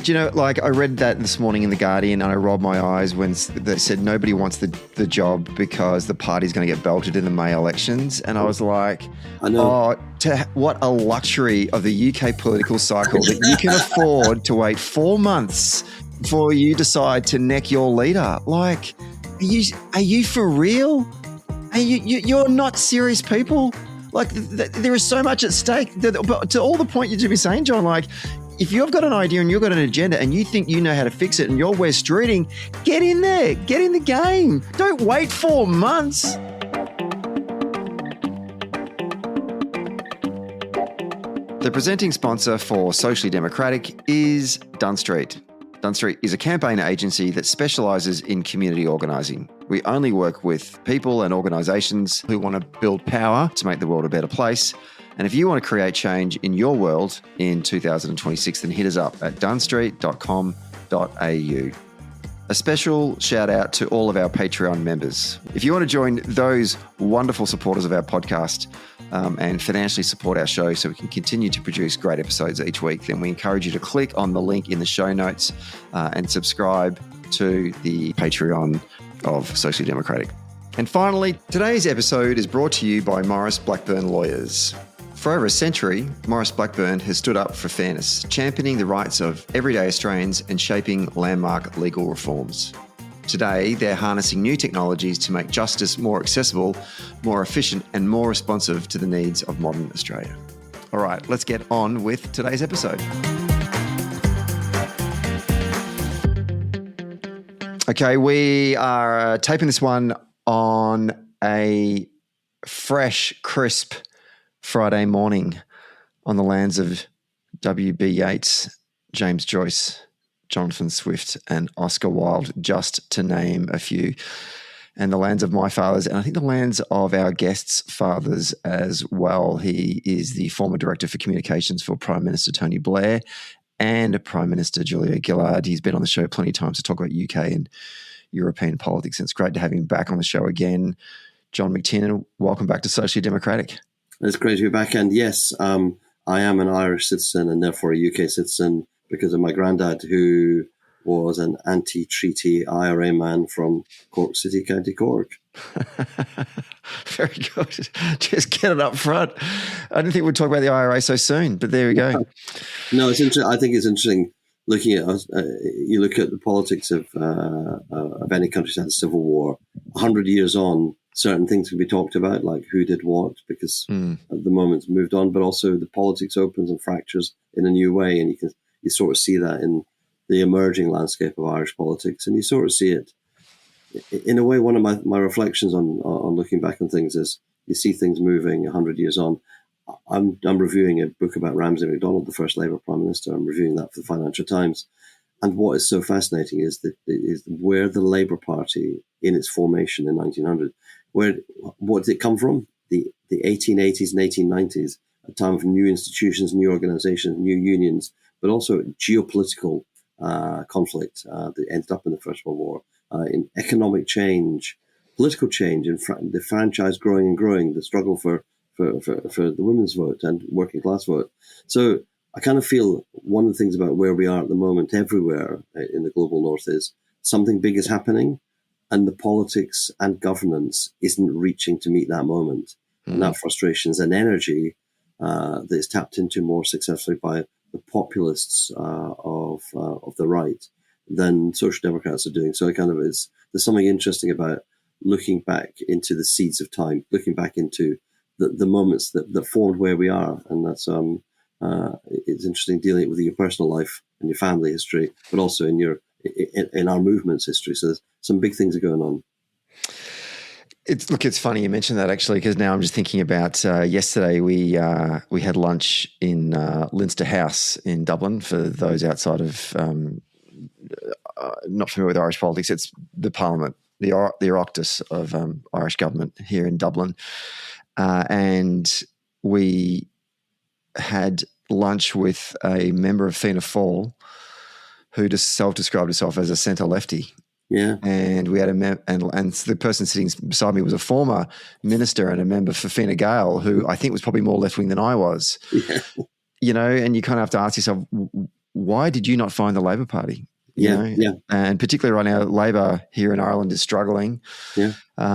Do you know, like I read that this morning in The Guardian and I rolled my eyes when they said nobody wants the job because the party's going to get belted in the May elections. And I was like, I know. What a luxury of the UK political cycle that you can afford to wait 4 months before you decide to neck your leader. Like, are you for real? You're not serious people. Like, there is so much at stake. But to all the point you've been saying, John, like, if you've got an idea and you've got an agenda and you think you know how to fix it and you're West Streeting, get in there. Get in the game. Don't wait 4 months. The presenting sponsor for Socially Democratic is Dunn Street. Dunn Street is a campaign agency that specialises in community organising. We only work with people and organisations who want to build power to make the world a better place. And if you want to create change in your world in 2026, then hit us up at dunnstreet.com.au. A special shout out to all of our Patreon members. If you want to join those wonderful supporters of our podcast and financially support our show so we can continue to produce great episodes each week, then we encourage you to click on the link in the show notes and subscribe to the Patreon of Socially Democratic. And finally, today's episode is brought to you by Maurice Blackburn Lawyers. For over a century, Maurice Blackburn has stood up for fairness, championing the rights of everyday Australians and shaping landmark legal reforms. Today, they're harnessing new technologies to make justice more accessible, more efficient, and more responsive to the needs of modern Australia. All right, let's get on with today's episode. Okay, we are taping this one on a fresh, crisp Friday morning on the lands of W.B. Yeats, James Joyce, Jonathan Swift and Oscar Wilde, just to name a few, and the lands of my fathers, and I think the lands of our guest's fathers as well. He is the former Director for Communications for Prime Minister Tony Blair and Prime Minister Julia Gillard. He's been on the show plenty of times to talk about UK and European politics, and it's great to have him back on the show again. John Mcternan, welcome back to Socially Democratic. It's great to be back. And yes, I am an Irish citizen and therefore a UK citizen because of my granddad, who was an anti-treaty IRA man from Cork City, County Cork. Very good. Just get it up front. I didn't think we'd talk about the IRA so soon, but there we go. No, it's interesting. I think it's interesting looking at you look at the politics of any country that's had a civil war. 100 years on, certain things can be talked about, like who did what, because at the moment's moved on, but also the politics opens and fractures in a new way, and you sort of see that in the emerging landscape of Irish politics, and you sort of see it in a way. One of my reflections on looking back on things is you see things moving 100 years on. I'm reviewing a book about Ramsay MacDonald, the first Labour Prime Minister. I'm reviewing that for the Financial Times. And what is so fascinating is where the Labour Party, in its formation in 1900, what did it come from? The 1880s and 1890s, a time of new institutions, new organisations, new unions, but also geopolitical conflict that ended up in the First World War, in economic change, political change, in the franchise growing and growing, the struggle for the women's vote and working class vote. So I kind of feel one of the things about where we are at the moment everywhere in the global north is something big is happening and the politics and governance isn't reaching to meet that moment. And that frustration is an energy that is tapped into more successfully by the populists of the right than Social Democrats are doing. So it kind of is, there's something interesting about looking back into the seeds of time, looking back into the moments that formed where we are. And that's it's interesting dealing with your personal life and your family history, but also in our movement's history. So there's some big things are going on. It's funny you mentioned that actually, because now I'm just thinking about yesterday we had lunch in Leinster House in Dublin. For those outside of not familiar with Irish politics, it's the Parliament, the Oireachtas of Irish government here in Dublin, and we had lunch with a member of Fianna Fáil who just self-described herself as a centre lefty. Yeah, and we had and the person sitting beside me was a former minister and a member for Fine Gael, who I think was probably more left wing than I was. Yeah. You know, and you kind of have to ask yourself, why did you not find the Labor Party? Yeah. And particularly right now, Labor here in Ireland is struggling. Yeah.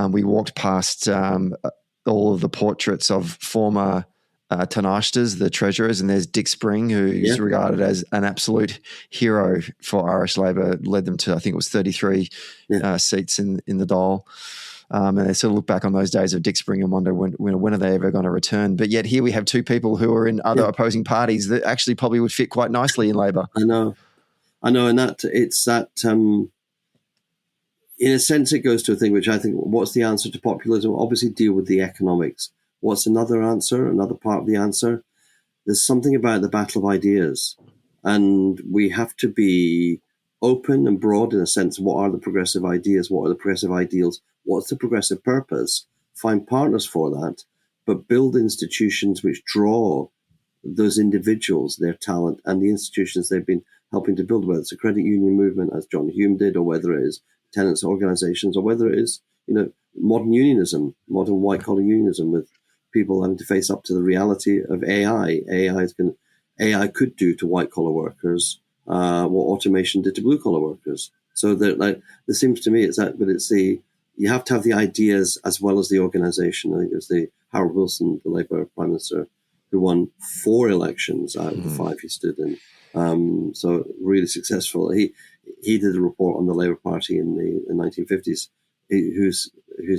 We walked past all of the portraits of former Taoiseachs, the treasurers, and there's Dick Spring, who's regarded as an absolute hero for Irish Labor, led them to, I think it was 33 seats in the Dáil. And they sort of look back on those days of Dick Spring and wonder when are they ever going to return. But yet here we have two people who are in other opposing parties that actually probably would fit quite nicely in Labor. I know. And that it's that, in a sense, it goes to a thing which I think, what's the answer to populism? Obviously deal with the economics. What's another answer, another part of the answer? There's something about the battle of ideas. And we have to be open and broad in a sense. What are the progressive ideas? What are the progressive ideals? What's the progressive purpose? Find partners for that, but build institutions which draw those individuals, their talent, and the institutions they've been helping to build, whether it's a credit union movement, as John Hume did, or whether it is tenants organizations, or whether it is, modern unionism, modern white-collar unionism, with people having to face up to the reality of AI. AI could do to white-collar workers what automation did to blue-collar workers. So there seems to me you have to have the ideas as well as the organization. I think it was Harold Wilson, the Labour Prime Minister, who won 4 elections out of the 5 he stood in. So really successful. He did a report on the Labour Party in the 1950s, whose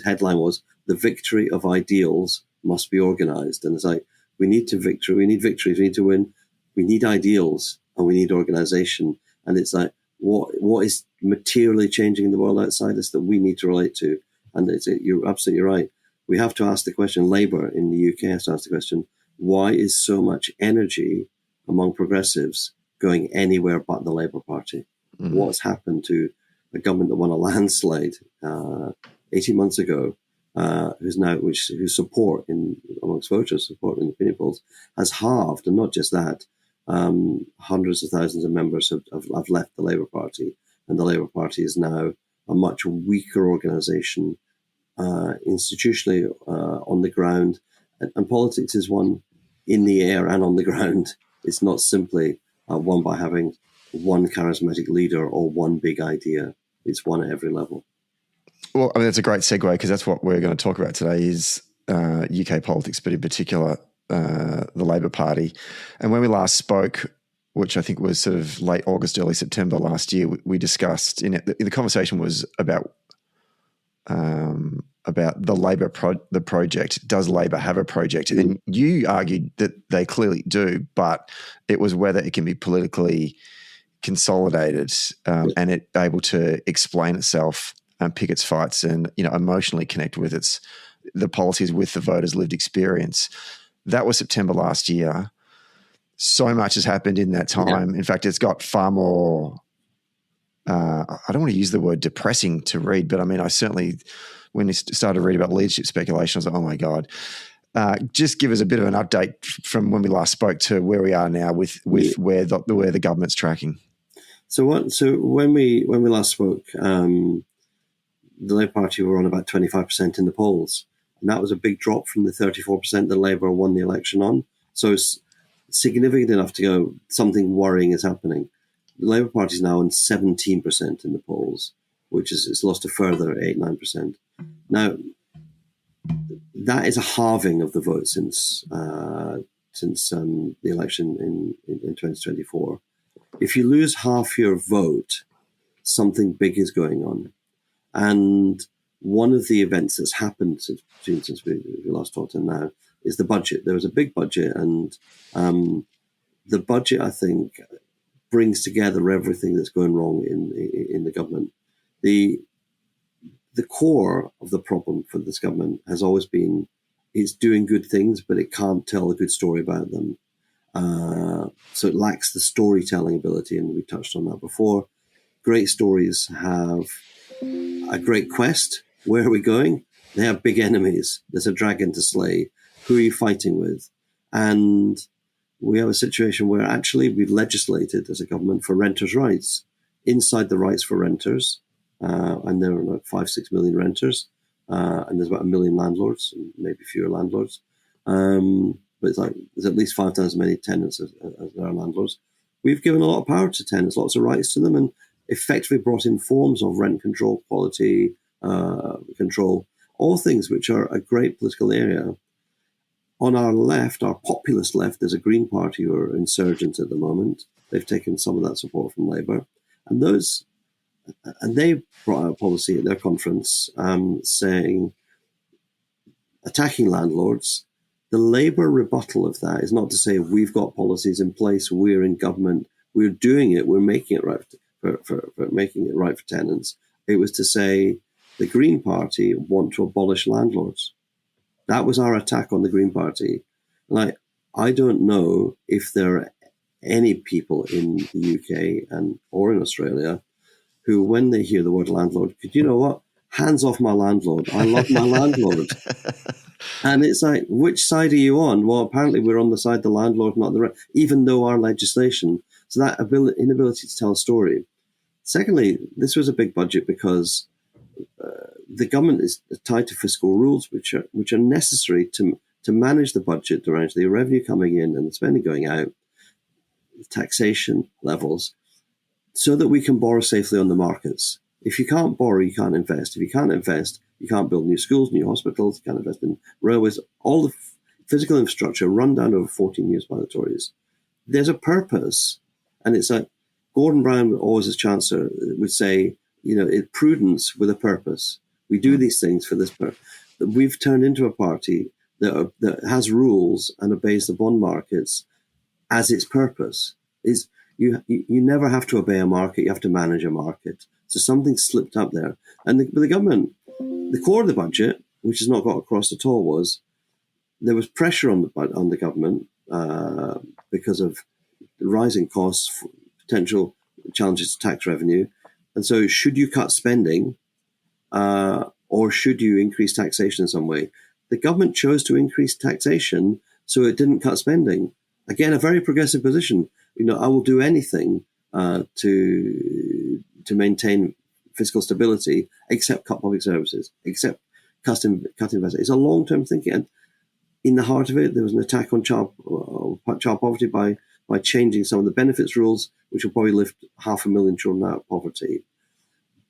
headline was "The Victory of Ideals Must Be Organised." And it's like, we need victories, we need to win, we need ideals, and we need organisation. And it's like, what is materially changing in the world outside us that we need to relate to? And you're absolutely right. We have to ask the question, Labour in the UK has to ask the question, why is so much energy among progressives going anywhere but the Labour Party? Mm-hmm. What's happened to a government that won a landslide 18 months ago, whose support amongst voters, support in the opinion polls, has halved, and not just that, hundreds of thousands of members have left the Labour Party, and the Labour Party is now a much weaker organisation, institutionally on the ground, and politics is one in the air and on the ground. It's not simply one by having one charismatic leader or one big idea. It's one at every level. Well, I mean, that's a great segue, because that's what we're going to talk about today is UK politics, but in particular the Labour Party. And when we last spoke, which I think was sort of late August, early September last year, we discussed, the conversation was about the Labor the project. Does Labor have a project? Mm. And you argued that they clearly do, but it was whether it can be politically consolidated and it able to explain itself and pick its fights and emotionally connect with the policies with the voters' lived experience. That was September last year. So much has happened in that time. Yeah. In fact, it's got far more. I don't want to use the word depressing to read, but I mean, I certainly, when I started to read about leadership speculation, I was like, oh my God. Just give us a bit of an update from when we last spoke to where we are now with where the government's tracking. So when we last spoke, the Labour Party were on about 25% in the polls, and that was a big drop from the 34% that Labour won the election on. So it's significant enough to go, something worrying is happening. The Labour Party is now on 17% in the polls, which is it's lost a further 8-9%. Now, that is a halving of the vote since the election in 2024. If you lose half your vote, something big is going on. And one of the events that's happened since we last talked to now is the budget. There was a big budget, and the budget, I think, brings together everything that's going wrong in the government. The core of the problem for this government has always been it's doing good things, but it can't tell a good story about them. So it lacks the storytelling ability, and we touched on that before. Great stories have a great quest. Where are we going? They have big enemies. There's a dragon to slay. Who are you fighting with? And we have a situation where actually we've legislated as a government for renters' rights, inside the rights for renters. And there are about 5-6 million renters. And there's about 1 million landlords, and maybe fewer landlords. But it's like there's at least 5 times as many tenants as there are landlords. we've given a lot of power to tenants, lots of rights to them, and effectively brought in forms of rent control, quality control, all things which are a great political area. On our left, our populist left, there's a Green Party who are insurgent at the moment. They've taken some of that support from Labour. And they brought out a policy at their conference saying, attacking landlords. The Labour rebuttal of that is not to say we've got policies in place, we're in government, we're doing it, we're making it right for making it right for tenants. It was to say the Green Party want to abolish landlords. That was our attack on the Green Party. And I don't know if there are any people in the UK or in Australia who, when they hear the word landlord, could, you know what? Hands off my landlord. I love my landlord. And it's like, which side are you on? Well, apparently we're on the side of the landlord, not the rent, even though our legislation. So that inability to tell a story. Secondly, this was a big budget because the government is tied to fiscal rules, which are necessary to manage the budget around the revenue coming in and the spending going out, taxation levels, so that we can borrow safely on the markets. If you can't borrow, you can't invest. If you can't invest, you can't build new schools, new hospitals, you can't invest in railways, all the physical infrastructure run down over 14 years by the Tories. There's a purpose. And it's like Gordon Brown, always as Chancellor, would say, prudence with a purpose. We do these things for this purpose. We've turned into a party that has rules and obeys the bond markets as its purpose. You never have to obey a market, you have to manage a market. So something slipped up there. And the government, the core of the budget, which has not got across at all, was there was pressure on the government because of the rising costs, potential challenges to tax revenue. And so should you cut spending or should you increase taxation in some way? The government chose to increase taxation, so it didn't cut spending. Again, a very progressive position. I will do anything to maintain fiscal stability, except cut public services, except cut investment. It's a long-term thinking. And in the heart of it, there was an attack on child poverty by changing some of the benefits rules, which will probably lift 500,000 children out of poverty.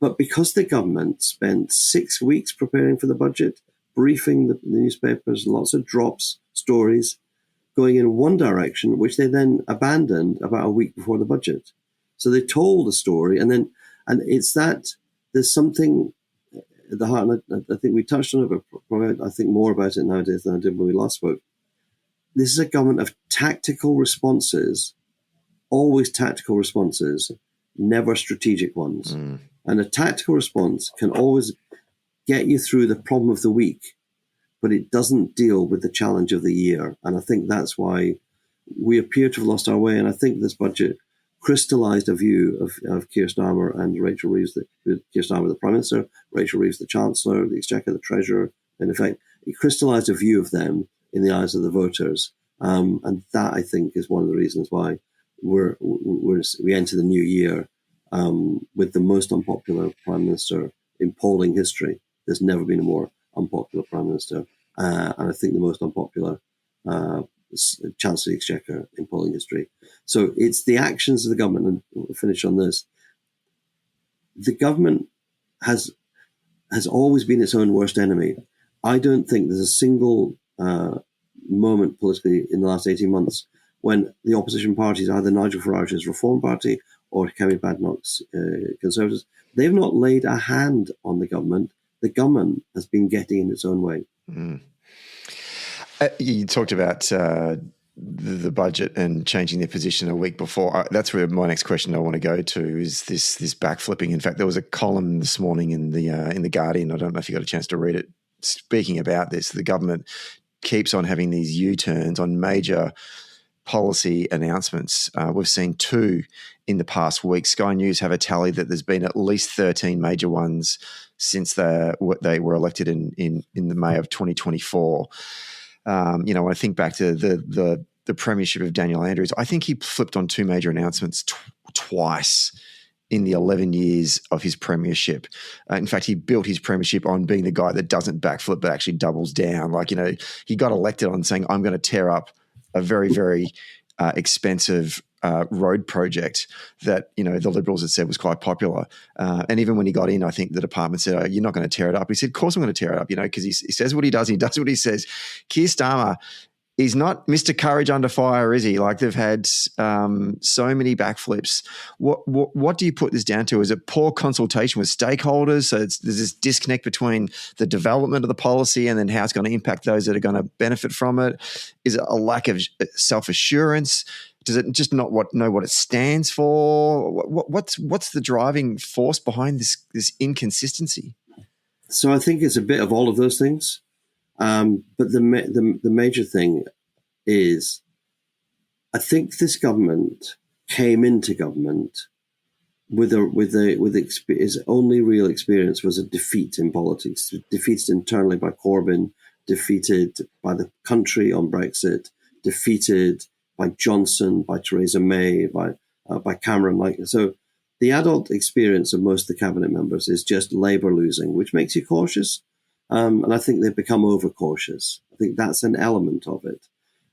But because the government spent 6 weeks preparing for the budget, briefing the newspapers, lots of drops, stories, going in one direction, which they then abandoned about a week before the budget. So they told a story, and it's that there's something at the heart, and I think we touched on it, but probably I think more about it nowadays than I did when we last spoke. This is a government of tactical responses, always tactical responses, never strategic ones. And a tactical response can always get you through the problem of the week, but it doesn't deal with the challenge of the year. And I think that's why we appear to have lost our way. And I think this budget crystallized a view of Keir Starmer and Rachel Reeves, Keir Starmer, the Prime Minister, Rachel Reeves, the Chancellor, the Exchequer, the Treasurer. In effect, it crystallized a view of them in the eyes of the voters. And that, I think, is one of the reasons why we enter the new year with the most unpopular Prime Minister in polling history. There's never been a more unpopular Prime Minister. And I think the most unpopular Chancellor of the Exchequer in polling history. So it's the actions of the government, and we'll finish on this. The government has always been its own worst enemy. I don't think there's a single moment politically in the last 18 months when the opposition parties, either Nigel Farage's Reform Party or Kemi Badenoch's Conservatives, they've not laid a hand on the government. The government has been getting in its own way. You talked about the budget and changing their position a week before. That's where my next question I want to go to is this backflipping. In fact, there was a column this morning in the Guardian. I don't know if you got a chance to read it. Speaking about this, the government keeps on having these U-turns on major policy announcements. We've seen 2 in the past week. Sky News have a tally that there's been at least 13 major ones since they were elected in the May of 2024. When I think back to the premiership of Daniel Andrews, I think he flipped on 2 major announcements twice in the 11 years of his premiership. In fact, he built his premiership on being the guy that doesn't backflip but actually doubles down. He got elected on saying, I'm going to tear up a very, very expensive road project that, the Liberals had said was quite popular. And even when he got in, I think the department said, "Oh, you're not going to tear it up." He said, "Of course I'm going to tear it up," because he says what he does, and he does what he says. Keir Starmer, he's not Mr. Courage under fire, is he? Like, they've had so many backflips. What do you put this down to? Is it poor consultation with stakeholders? So there's this disconnect between the development of the policy and then how it's going to impact those that are going to benefit from it? Is it a lack of self-assurance? Does it just not know what it stands for? What's the driving force behind this inconsistency? So I think it's a bit of all of those things. But the major thing is, I think this government came into government with his only real experience was a defeat in politics, defeated internally by Corbyn, defeated by the country on Brexit, defeated by Johnson, by Theresa May, by Cameron. So the adult experience of most of the cabinet members is just Labour losing, which makes you cautious. And I think they've become overcautious. I think that's an element of it.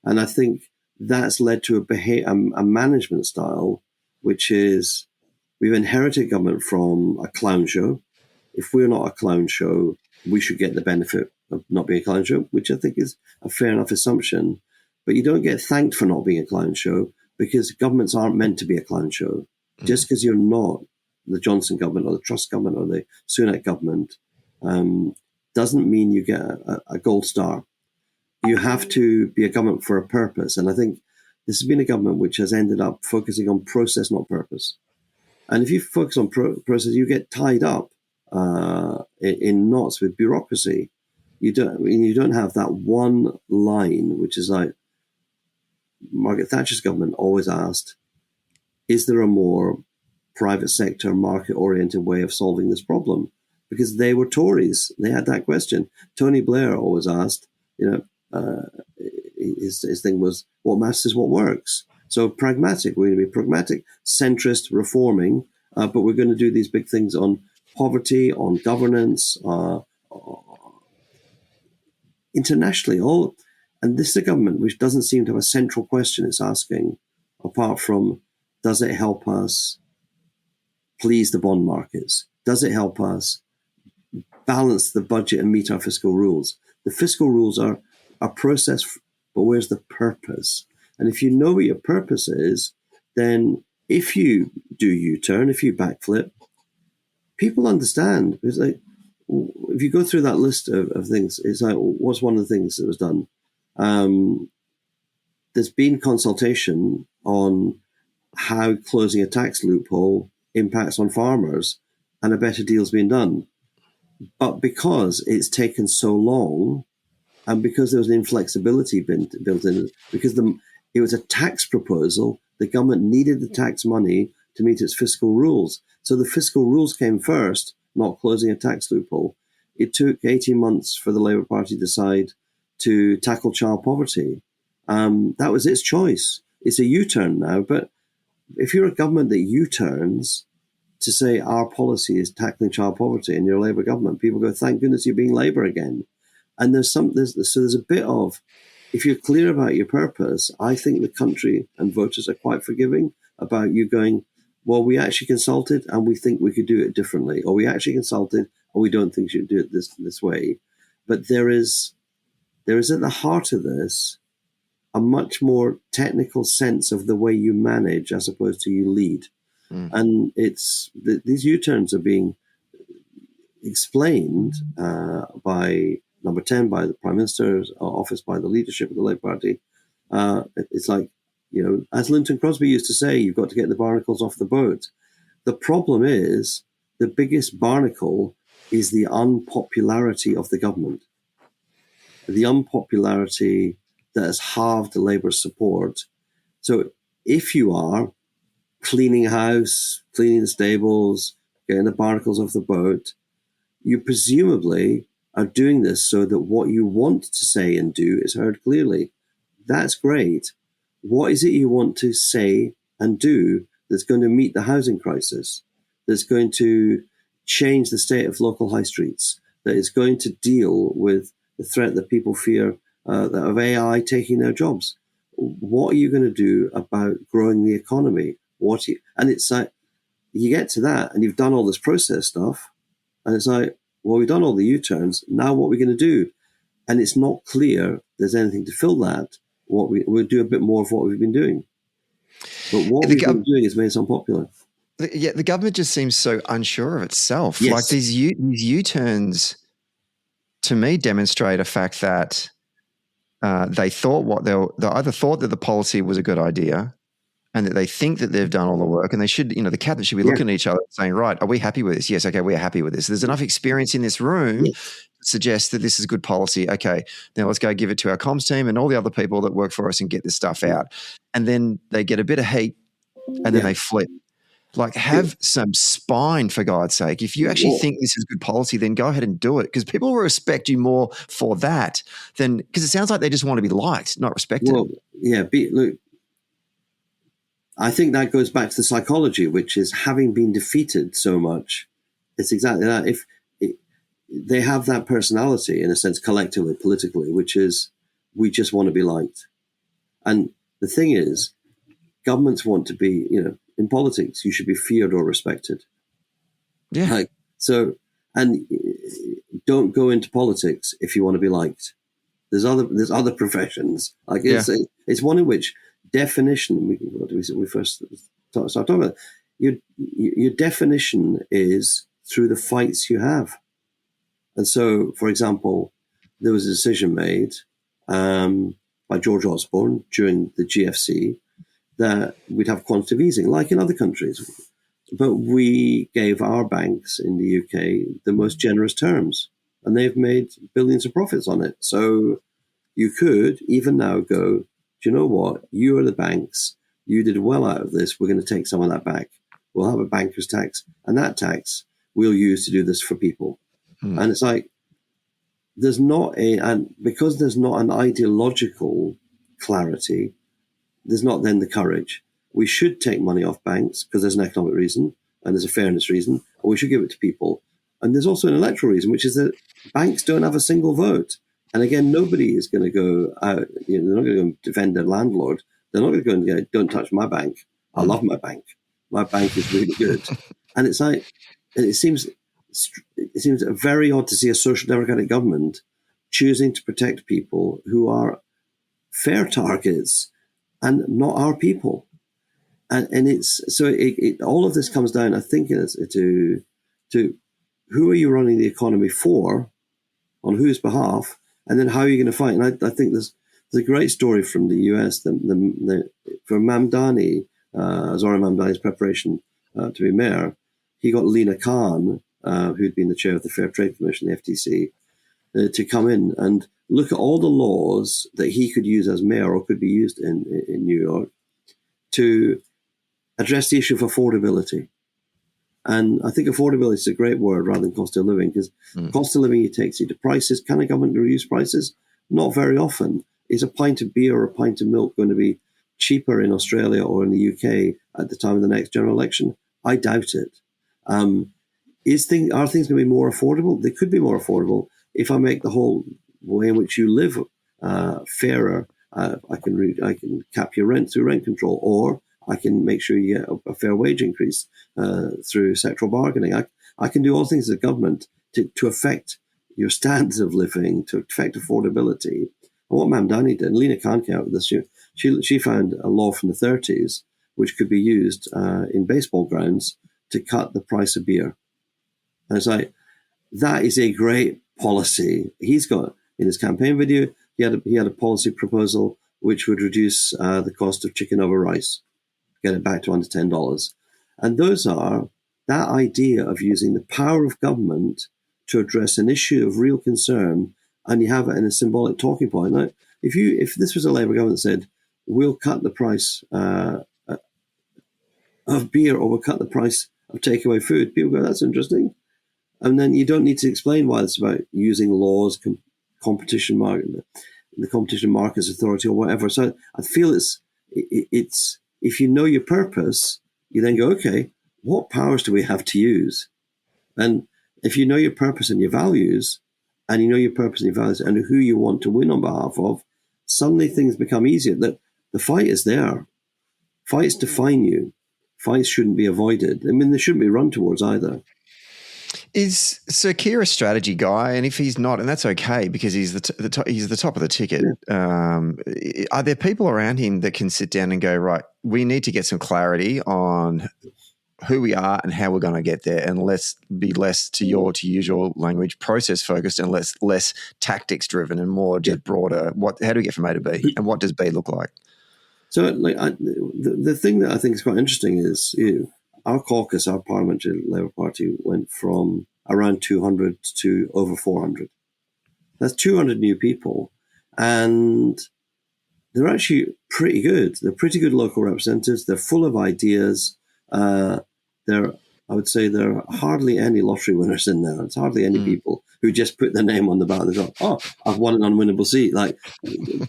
And I think that's led to a management style, which is, we've inherited government from a clown show. If we're not a clown show, we should get the benefit of not being a clown show, which I think is a fair enough assumption. But you don't get thanked for not being a clown show, because governments aren't meant to be a clown show. Just because you're not the Johnson government or the Truss government or the Sunak government, doesn't mean you get a gold star. You have to be a government for a purpose. And I think this has been a government which has ended up focusing on process, not purpose. And if you focus on process, you get tied up in knots with bureaucracy. You don't have that one line, which is like Margaret Thatcher's government always asked, is there a more private sector, market-oriented way of solving this problem? Because they were Tories. They had that question. Tony Blair always asked, his thing was, what matters is what works. So pragmatic, we're going to be pragmatic, centrist, reforming, but we're going to do these big things on poverty, on governance, internationally. And this is a government which doesn't seem to have a central question it's asking, apart from, does it help us please the bond markets? Does it help us balance the budget and meet our fiscal rules? The fiscal rules are a process, but where's the purpose? And if you know what your purpose is, then if you do U-turn, if you backflip, people understand. It's like, if you go through that list of things, it's like, what's one of the things that was done? There's been consultation on how closing a tax loophole impacts on farmers, and a better deal's been done. But because it's taken so long, and because there was an inflexibility built in, because it was a tax proposal, the government needed the tax money to meet its fiscal rules. So the fiscal rules came first, not closing a tax loophole. It took 18 months for the Labour Party to decide to tackle child poverty. That was its choice. It's a U-turn now, but if you're a government that U-turns to say our policy is tackling child poverty and you're a Labour government, people go, thank goodness you're being Labour again. And there's a bit of, if you're clear about your purpose, I think the country and voters are quite forgiving about you going, well, we actually consulted and we think we could do it differently, or we actually consulted and we don't think you should do it this way. But there is at the heart of this a much more technical sense of the way you manage as opposed to you lead. And these U-turns are being explained by Number 10, by the Prime Minister's office, by the leadership of the Labour Party. It's like, as Linton Crosby used to say, you've got to get the barnacles off the boat. The problem is, the biggest barnacle is the unpopularity of the government. The unpopularity that has halved Labour's support. So if you are cleaning a house, cleaning the stables, getting the barnacles off the boat, you presumably are doing this so that what you want to say and do is heard clearly. That's great. What is it you want to say and do that's going to meet the housing crisis, that's going to change the state of local high streets, that is going to deal with the threat that people fear of AI taking their jobs? what are you going to do about growing the economy? And it's like, you get to that and you've done all this process stuff, and it's like, well, we've done all the U-turns. Now what are we going to do? And it's not clear there's anything to fill that. We'll do a bit more of what we've been doing. But what we've been doing has made us unpopular. The government just seems so unsure of itself. Yes. Like these U-turns, to me, demonstrate a fact that they thought they either thought that the policy was a good idea, and that they think that they've done all the work, and they should, the cabinet should be looking at each other saying, right, are we happy with this? Yes, okay, we're happy with this. There's enough experience in this room to suggest that this is good policy. Okay, now let's go give it to our comms team and all the other people that work for us and get this stuff out. And then they get a bit of heat and then they flip. Like, have some spine, for God's sake. If you actually think this is good policy, then go ahead and do it, because people will respect you more for that than, because it sounds like they just want to be liked, not respected. Well, look, I think that goes back to the psychology, which is having been defeated so much. It's exactly that. If they have that personality, in a sense, collectively, politically, which is, we just want to be liked. And the thing is, governments want to be, in politics, you should be feared or respected. Yeah. And don't go into politics if you want to be liked. There's other professions. It's one in which definition. We first started talking about your definition is through the fights you have. And so, for example, there was a decision made by George Osborne during the GFC that we'd have quantitative easing, like in other countries. But we gave our banks in the UK the most generous terms, and they've made billions of profits on it. So you could even now go, do you know what? You are the banks. You did well out of this. We're going to take some of that back. We'll have a banker's tax, and that tax we'll use to do this for people. And it's like, because there's not an ideological clarity, there's not then the courage. We should take money off banks because there's an economic reason and there's a fairness reason, or we should give it to people. And there's also an electoral reason, which is that banks don't have a single vote. And again, nobody is going to go out, they're not going to go and defend their landlord. They're not going to go and go, don't touch my bank. I love my bank. My bank is really good. And it's like, it seems very odd to see a social democratic government choosing to protect people who are fair targets and not our people. And it's so all of this comes down, I think, to who are you running the economy for, on whose behalf, and then how are you going to fight? And I think there's a great story from the US for Mamdani, Zoran Mamdani's preparation to be mayor. He got Lina Khan, who'd been the chair of the Fair Trade Commission, the FTC, to come in and look at all the laws that he could use as mayor or could be used in New York to address the issue of affordability. And I think affordability is a great word rather than cost of living, because cost of living takes you to prices. Can a government reduce prices? Not very often. Is a pint of beer or a pint of milk going to be cheaper in Australia or in the UK at the time of the next general election? I doubt it. Are things going to be more affordable? They could be more affordable if I make the whole way in which you live fairer. I can cap your rent through rent control, or I can make sure you get a fair wage increase through sectoral bargaining. I can do all things as a government to affect your standards of living, to affect affordability. And what Mamdani did, and Lina Khan came out with this, she found a law from the 30s which could be used in baseball grounds to cut the price of beer. And it's like, that is a great policy. He's got, in his campaign video, he had a policy proposal which would reduce the cost of chicken over rice, get it back to under $10. And that idea of using the power of government to address an issue of real concern, and you have it in a symbolic talking point. Now, if this was a Labour government that said, we'll cut the price of beer, or we'll cut the price of takeaway food, people go, that's interesting. And then you don't need to explain why it's about using laws, competition market, the Competition Markets Authority or whatever. So I feel it's if you know your purpose, you then go, okay, what powers do we have to use? And if you know your purpose and your values, and who you want to win on behalf of, suddenly things become easier. The the fight is there. Fights define you. Fights shouldn't be avoided. I mean, they shouldn't be run towards either. Is Sir Keir a strategy guy? And if he's not, and that's okay because he's he's the top of the ticket. Yeah. Are there people around him that can sit down and go, right, we need to get some clarity on who we are and how we're going to get there, and let's be less, to use your language, process focused and less tactics driven and more just broader. How do we get from A to B, and what does B look like? So, the thing that I think is quite interesting is our caucus, our parliamentary Labour Party, went from around 200 to over 400. That's 200 new people, and they're actually pretty good. They're pretty good local representatives. They're full of ideas. I would say there are hardly any lottery winners in there. It's hardly any people who just put their name on the ballot and go, "Oh, I've won an unwinnable seat." Like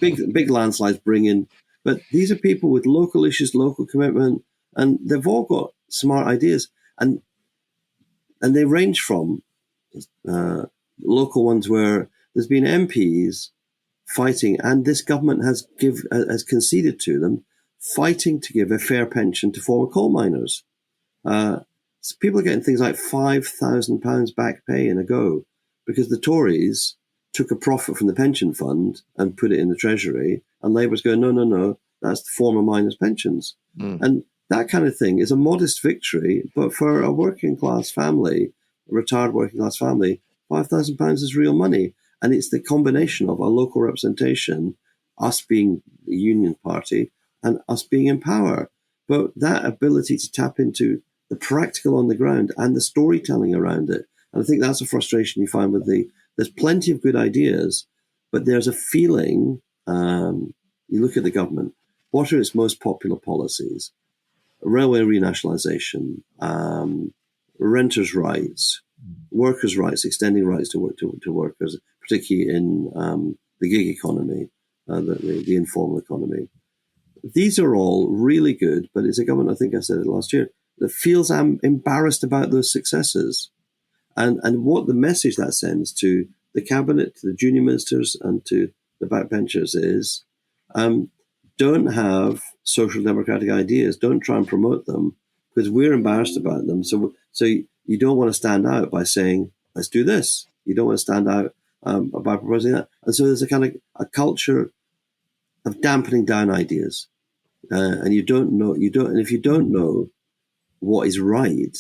big landslides bring in. But these are people with local issues, local commitment, and they've all got smart ideas. And they range from local ones where there's been MPs fighting, and this government has conceded to them, fighting to give a fair pension to former coal miners. So people are getting things like £5,000 back pay in a go because the Tories took a profit from the pension fund and put it in the Treasury, and Labour's going, no, that's the former miners' pensions. And that kind of thing is a modest victory, but for a working class family, a retired working class family, £5,000 is real money. And it's the combination of a local representation, us being the union party, and us being in power. But that ability to tap into the practical on the ground and the storytelling around it. And I think that's a frustration you find with there's plenty of good ideas, but there's a feeling, you look at the government, what are its most popular policies? Railway renationalisation, renters' rights, workers' rights, extending rights to workers, particularly in the gig economy, the informal economy. These are all really good, but it's a government, I think I said it last year, that feels embarrassed about those successes. And what the message that sends to the cabinet, to the junior ministers, and to the backbenchers is, don't have social democratic ideas. Don't try and promote them because we're embarrassed about them. So you don't want to stand out by saying, let's do this. You don't want to stand out by proposing that. And so there's a kind of a culture of dampening down ideas. And and if you don't know what is right,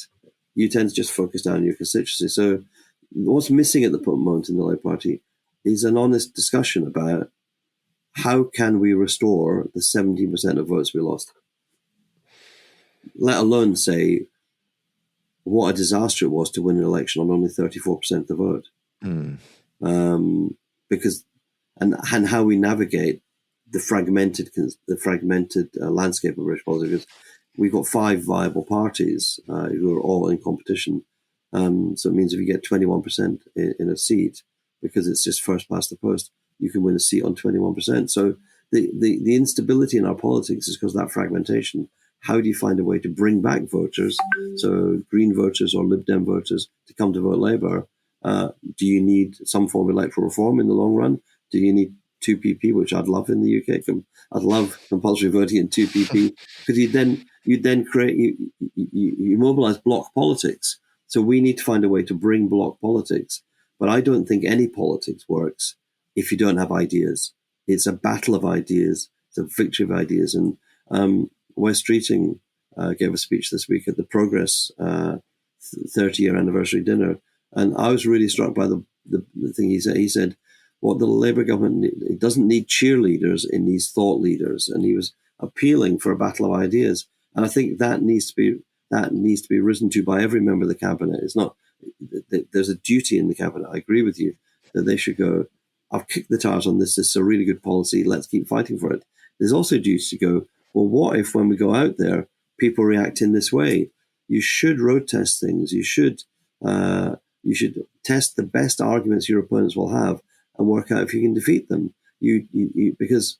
you tend to just focus down your constituency. So what's missing at the moment in the Labour Party is an honest discussion about how can we restore the 17% of votes we lost? Let alone say what a disaster it was to win an election on only 34% of the vote. Because how we navigate the fragmented landscape of British politics. We've got 5 viable parties who are all in competition. So it means if you get 21% in a seat, because it's just first past the post, you can win a seat on 21%. So the instability in our politics is because of that fragmentation. How do you find a way to bring back voters, so Green voters or Lib Dem voters, to come to vote Labour? Do you need some form of electoral reform in the long run? Do you need 2PP, which I'd love in the UK? I'd love compulsory voting in 2PP because you then create, you mobilise bloc politics. So we need to find a way to bring bloc politics. But I don't think any politics works if you don't have ideas. It's a battle of ideas. It's a victory of ideas. And Wes Streeting gave a speech this week at the Progress 30-year anniversary dinner. And I was really struck by the thing he said. He said, what the Labour government, it doesn't need cheerleaders, it needs thought leaders. And he was appealing for a battle of ideas. And I think that needs to be risen to by every member of the cabinet. It's not, there's a duty in the cabinet. I agree with you that they should go, I've kicked the tires on this. This is a really good policy. Let's keep fighting for it. There's also a duty to go, well, what if when we go out there, people react in this way? You should road test things. You should test the best arguments your opponents will have and work out if you can defeat them. Because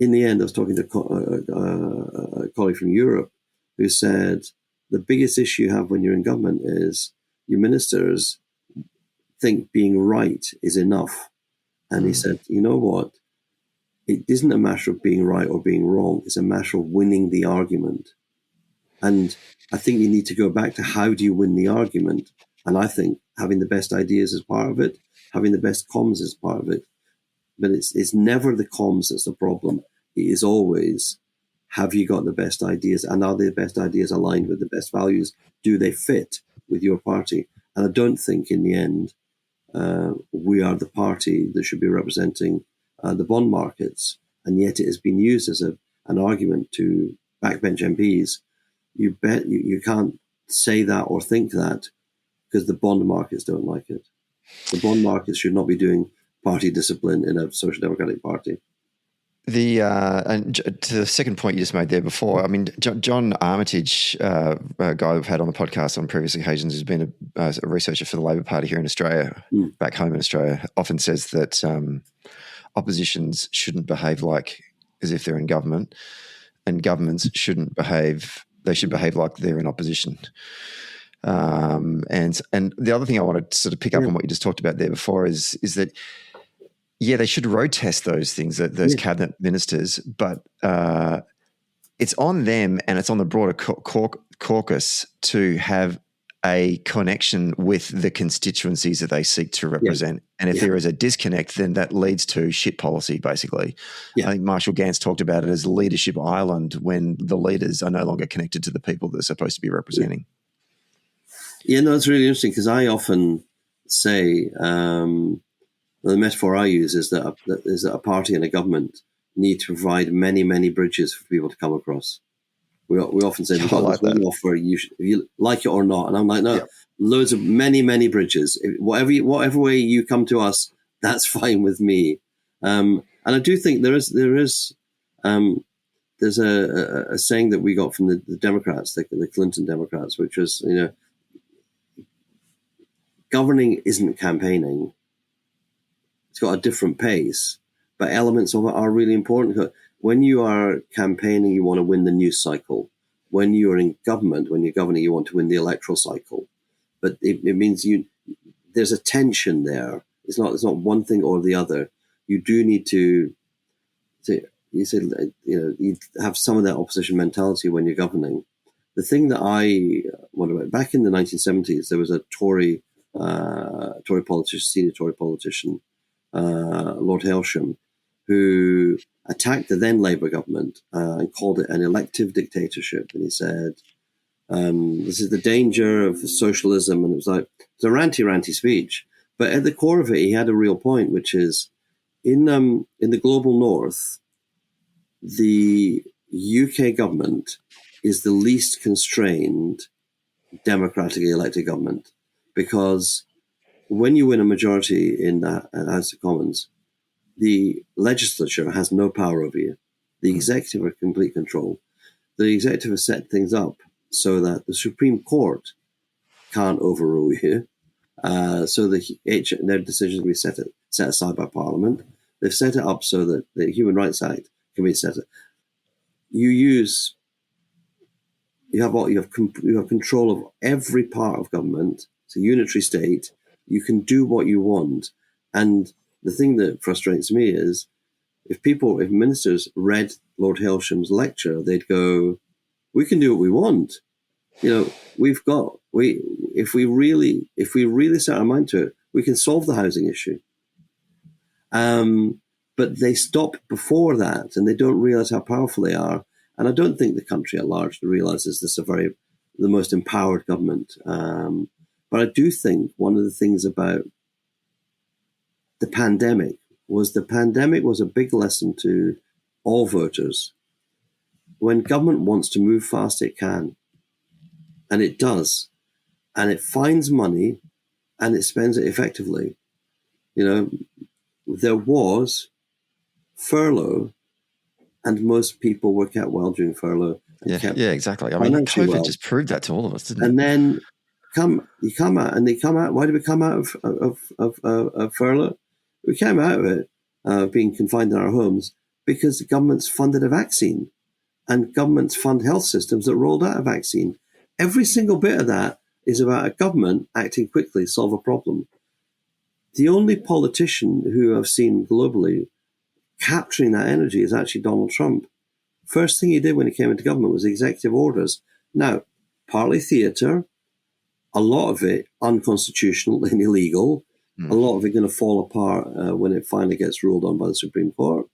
in the end, I was talking to a colleague from Europe who said the biggest issue you have when you're in government is your ministers think being right is enough. And he said, you know what? it isn't a matter of being right or being wrong. It's a matter of winning the argument. And I think you need to go back to how do you win the argument? And I think having the best ideas is part of it, having the best comms is part of it. But it's never the comms that's the problem. It is always, have you got the best ideas? And are the best ideas aligned with the best values? Do they fit with your party? And I don't think in the end, we are the party that should be representing the bond markets. And yet it has been used as an argument to backbench MPs. You can't say that or think that because the bond markets don't like it. The bond markets should not be doing party discipline in a social democratic party. And to the second point you just made there before, I mean, John Armitage, a guy we've had on the podcast on previous occasions, who's been a researcher for the Labor Party here in Australia, back home in Australia, often says that oppositions shouldn't behave like as if they're in government, and governments shouldn't behave. They should behave like they're in opposition. And the other thing I wanted to sort of pick up on what you just talked about there before is that, yeah, they should road test those things, those cabinet ministers, but it's on them and it's on the broader caucus to have a connection with the constituencies that they seek to represent. And if there is a disconnect, then that leads to shit policy, basically. I think Marshall Gantz talked about it as leadership island when the leaders are no longer connected to the people they're supposed to be representing. Yeah, no, it's really interesting because I often say the metaphor I use is that a party and a government need to provide many, many bridges for people to come across. We often say we've got this one offer, if you like it or not. And I'm like, no, loads of many, many bridges. Whatever way you come to us, that's fine with me. And I do think there's a saying that we got from the Democrats, the Clinton Democrats, which was, governing isn't campaigning. It's got a different pace, but elements of it are really important. When you are campaigning, you want to win the news cycle. When you're in government, when you're governing, you want to win the electoral cycle. But it means there's a tension there. It's not one thing or the other. You do need to you have some of that opposition mentality when you're governing. The thing that I wonder about, back in the 1970s, there was a Tory politician, senior Tory politician, Lord Hailsham, who attacked the then Labour government and called it an elective dictatorship. And he said, this is the danger of socialism. And it was a ranty speech. But at the core of it, he had a real point, which is in the global north, the UK government is the least constrained democratically elected government, because when you win a majority in the House of Commons, the legislature has no power over you. The executive are complete control. The executive has set things up so that the Supreme Court can't overrule you. So their decisions will be set aside by Parliament. They've set it up so that the Human Rights Act can be set. You have control of every part of government. It's a unitary state. You can do what you want. And the thing that frustrates me is if ministers read Lord Hailsham's lecture, they'd go, we can do what we want. If we really set our mind to it, we can solve the housing issue. But they stop before that and they don't realize how powerful they are. And I don't think the country at large realizes this is the most empowered government. But I do think one of the things about the pandemic was a big lesson to all voters. When government wants to move fast, it can. And it does. And it finds money and it spends it effectively. There was furlough and most people were kept well during furlough. Yeah, exactly. I mean, COVID just proved that to all of us, didn't it? And then they come out. Why did we come out of furlough? We came out of it being confined in our homes because the governments funded a vaccine, and governments fund health systems that rolled out a vaccine. Every single bit of that is about a government acting quickly, solve a problem. The only politician who I've seen globally capturing that energy is actually Donald Trump. First thing he did when he came into government was executive orders. Now, partly theatre, a lot of it unconstitutional and illegal, a lot of it going to fall apart when it finally gets ruled on by the Supreme Court.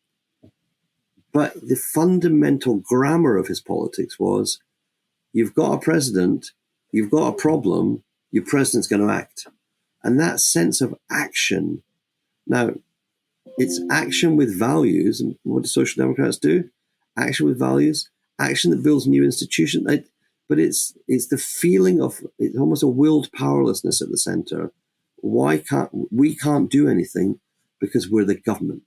But the fundamental grammar of his politics was, you've got a president, you've got a problem, your president's going to act. And that sense of action, now, it's action with values. And what do Social Democrats do? Action with values, action that builds new institutions. But it's the feeling of, it's almost a willed powerlessness at the center. We can't do anything because we're the government.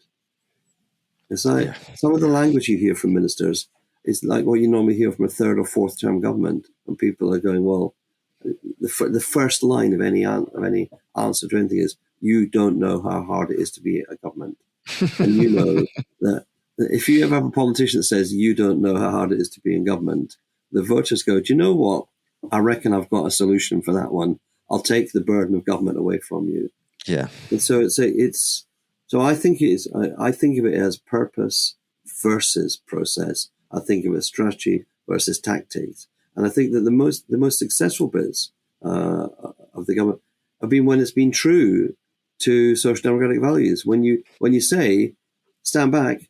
It's like some of the language you hear from ministers is like what you normally hear from a third or fourth term government, and people are going, well, the first line of any answer to anything is, you don't know how hard it is to be a government. And you know that if you ever have a politician that says you don't know how hard it is to be in government, the voters go, do you know what? I reckon I've got a solution for that one. I'll take the burden of government away from you. Yeah. And so I think of it as purpose versus process. I think of it as strategy versus tactics. And I think that the most successful bits of the government have been when it's been true to social democratic values. When you say, stand back,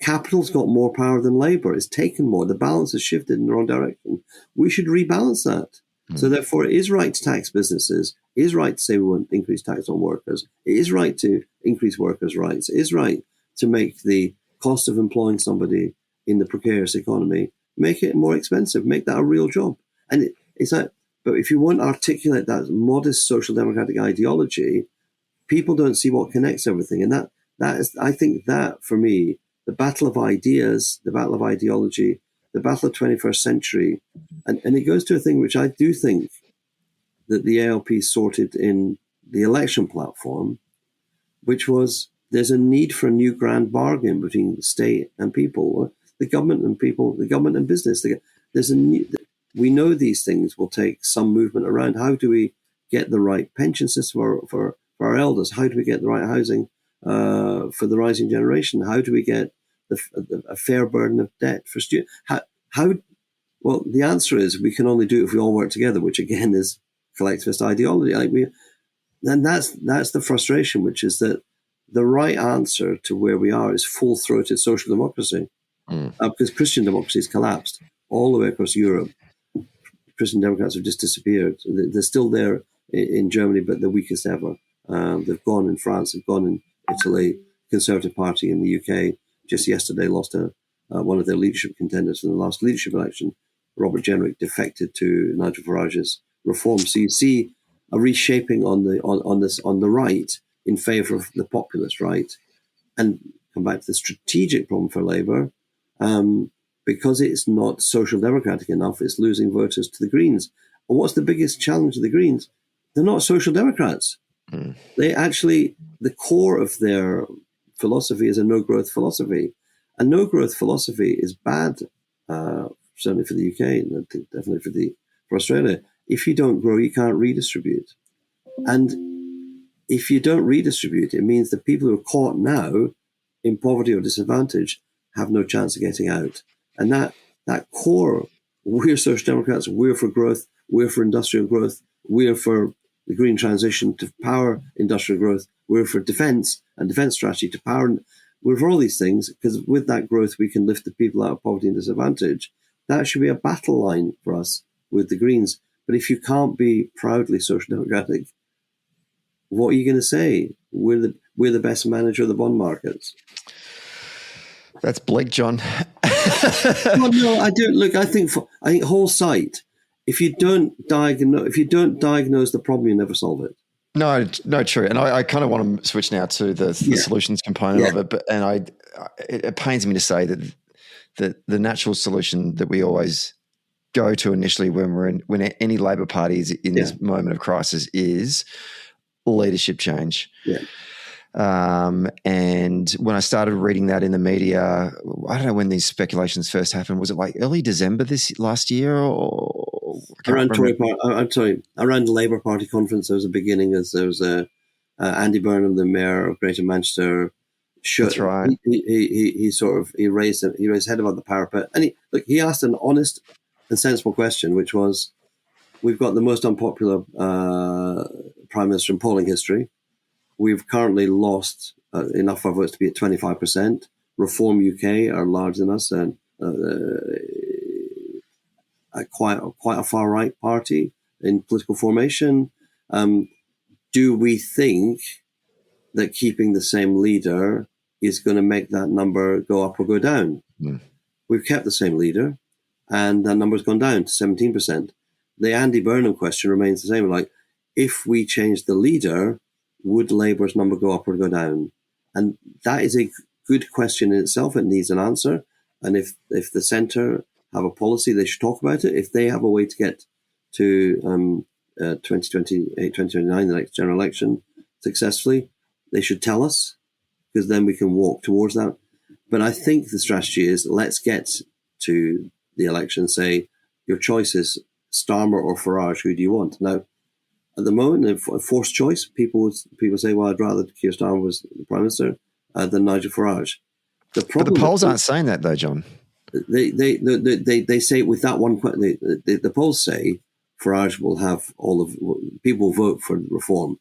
capital's got more power than labor. It's taken more. The balance has shifted in the wrong direction. We should rebalance that. So therefore, it is right to tax businesses. It is right to say we want increased tax on workers. It is right to increase workers' rights. It is right to make the cost of employing somebody in the precarious economy, make it more expensive, make that a real job. And it's like, but if you want to articulate that modest social democratic ideology, people don't see what connects everything. And that is, I think that for me, the battle of ideas, the battle of ideology, the battle of 21st century, and it goes to a thing which I do think that the ALP sorted in the election platform, which was there's a need for a new grand bargain between state and people, the government and people, the government and business. There's a need. We know these things will take some movement around. How do we get the right pension system for our elders? How do we get the right housing for the rising generation? How do we get a fair burden of debt for students? Well, the answer is we can only do it if we all work together, which again is collectivist ideology. And that's the frustration, which is that the right answer to where we are is full-throated social democracy, because Christian democracies collapsed all the way across Europe. Christian Democrats have just disappeared. They're still there in Germany, but the weakest ever. They've gone in France, they've gone in Italy. Conservative Party in the UK just yesterday lost one of their leadership contenders in the last leadership election. Robert Jenrick defected to Nigel Farage's reform. So you see a reshaping on the right in favour of the populist right. And come back to the strategic problem for Labour, because it's not social democratic enough, it's losing voters to the Greens. And what's the biggest challenge of the Greens? They're not social democrats. They actually, the core of their philosophy is a no-growth philosophy. A no-growth philosophy is bad, certainly for the UK, and definitely for Australia. If you don't grow, you can't redistribute. And if you don't redistribute, it means that people who are caught now in poverty or disadvantage have no chance of getting out. And that core, we're social democrats, we're for growth, we're for industrial growth, we're for the green transition to power industrial growth, we're for defence and defence strategy to power. We're for all these things, because with that growth, we can lift the people out of poverty and disadvantage. That should be a battle line for us with the Greens. But if you can't be proudly social democratic, what are you going to say? We're the best manager of the bond markets. That's bleak, John. Well, no, I do. Look, I think whole sight. If you don't diagnose the problem, you never solve it. No, true. And I kind of want to switch now to the solutions component of it. But it pains me to say that the natural solution that we always go to initially when any Labor Party is in this moment of crisis is leadership change. Yeah. And when I started reading that in the media, I don't know when these speculations first happened. Was it like early December last year or around the Labour Party conference? There was a beginning. There was Andy Burnham, the mayor of Greater Manchester, That's right. He raised his head above the parapet, and he asked an honest and sensible question, which was, we've got the most unpopular prime minister in polling history. We've currently lost enough of votes to be at 25%. Reform UK are larger than us, and quite a far right party in political formation. Do we think that keeping the same leader is going to make that number go up or go down? We've kept the same leader, and that number's gone down to 17%. The Andy Burnham question remains the same. Like, if we change the leader, would Labour's number go up or go down? And that is a good question in itself. It needs an answer. And if the centre have a policy, they should talk about it. If they have a way to get to 2028, 2029, the next general election, successfully, they should tell us, because then we can walk towards that. But I think the strategy is, let's get to the election and say, your choice is Starmer or Farage, who do you want? Now, at the moment, a forced choice, people say, well, I'd rather Keir Starmer was the Prime Minister than Nigel Farage. But the polls aren't saying that, though, John. They say with that one, the polls say Farage will have people vote for reform.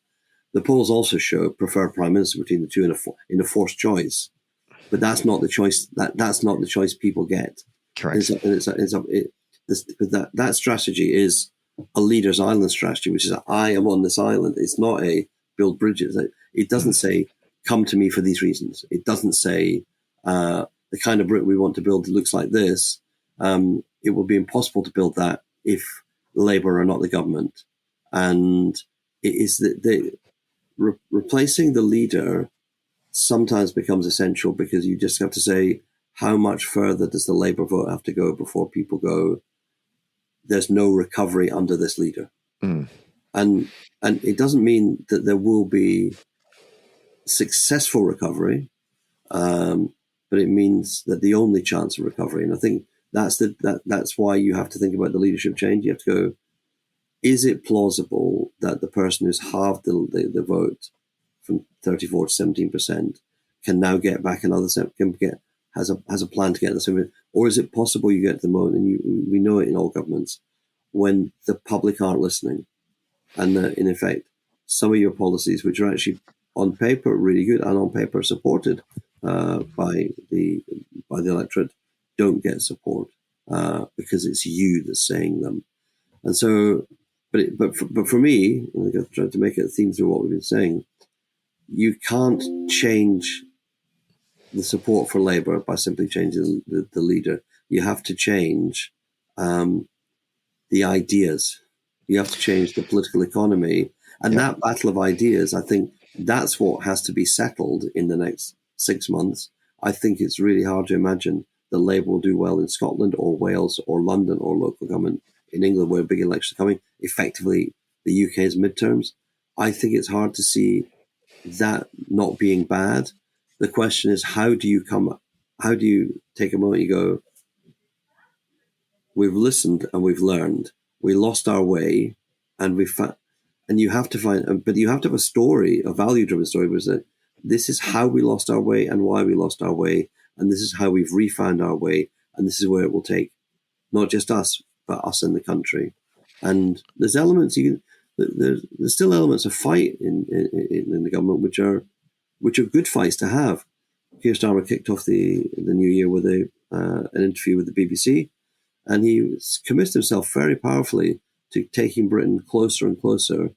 The polls also show preferred Prime Minister between the two in a forced choice. But that's not the choice. That's not the choice people get. Correct. That strategy is a leader's island strategy, which is I am on this island. It's not a build bridges. It doesn't say come to me for these reasons. It doesn't say the kind of Britain we want to build looks like this. It will be impossible to build that if Labour are not the government. And it is replacing the leader sometimes becomes essential, because you just have to say, how much further does the Labour vote have to go before people go, there's no recovery under this leader? And it doesn't mean that there will be successful recovery, but it means that the only chance of recovery, and I think that's why you have to think about the leadership change. You have to go, is it plausible that the person who's halved the vote from 34 to 17% can now get back another has a plan to get the same, or is it possible you get to the moment, and we know it in all governments, when the public aren't listening, and in effect some of your policies, which are actually on paper really good and on paper supported by the electorate, don't get support because it's you that's saying them. And so, but for me, I'm going to try to make it a theme through what we've been saying. You can't change the support for Labour by simply changing the leader. You have to change the ideas. You have to change the political economy. And that battle of ideas, I think that's what has to be settled in the next 6 months. I think it's really hard to imagine that Labour will do well in Scotland or Wales or London or local government in England, where big elections are coming, effectively the UK's midterms. I think it's hard to see that not being bad. The question is, how do you take a moment, you go, we've listened and we've learned, we lost our way, and and you have to but you have to have a story, a value-driven story, where that this is how we lost our way and why we lost our way, and this is how we've refound our way, and this is where it will take not just us, but us in the country. And there's elements there's still elements of fight in the government, which are good fights to have. Keir Starmer kicked off the new year with an interview with the BBC, and he committed himself very powerfully to taking Britain closer and closer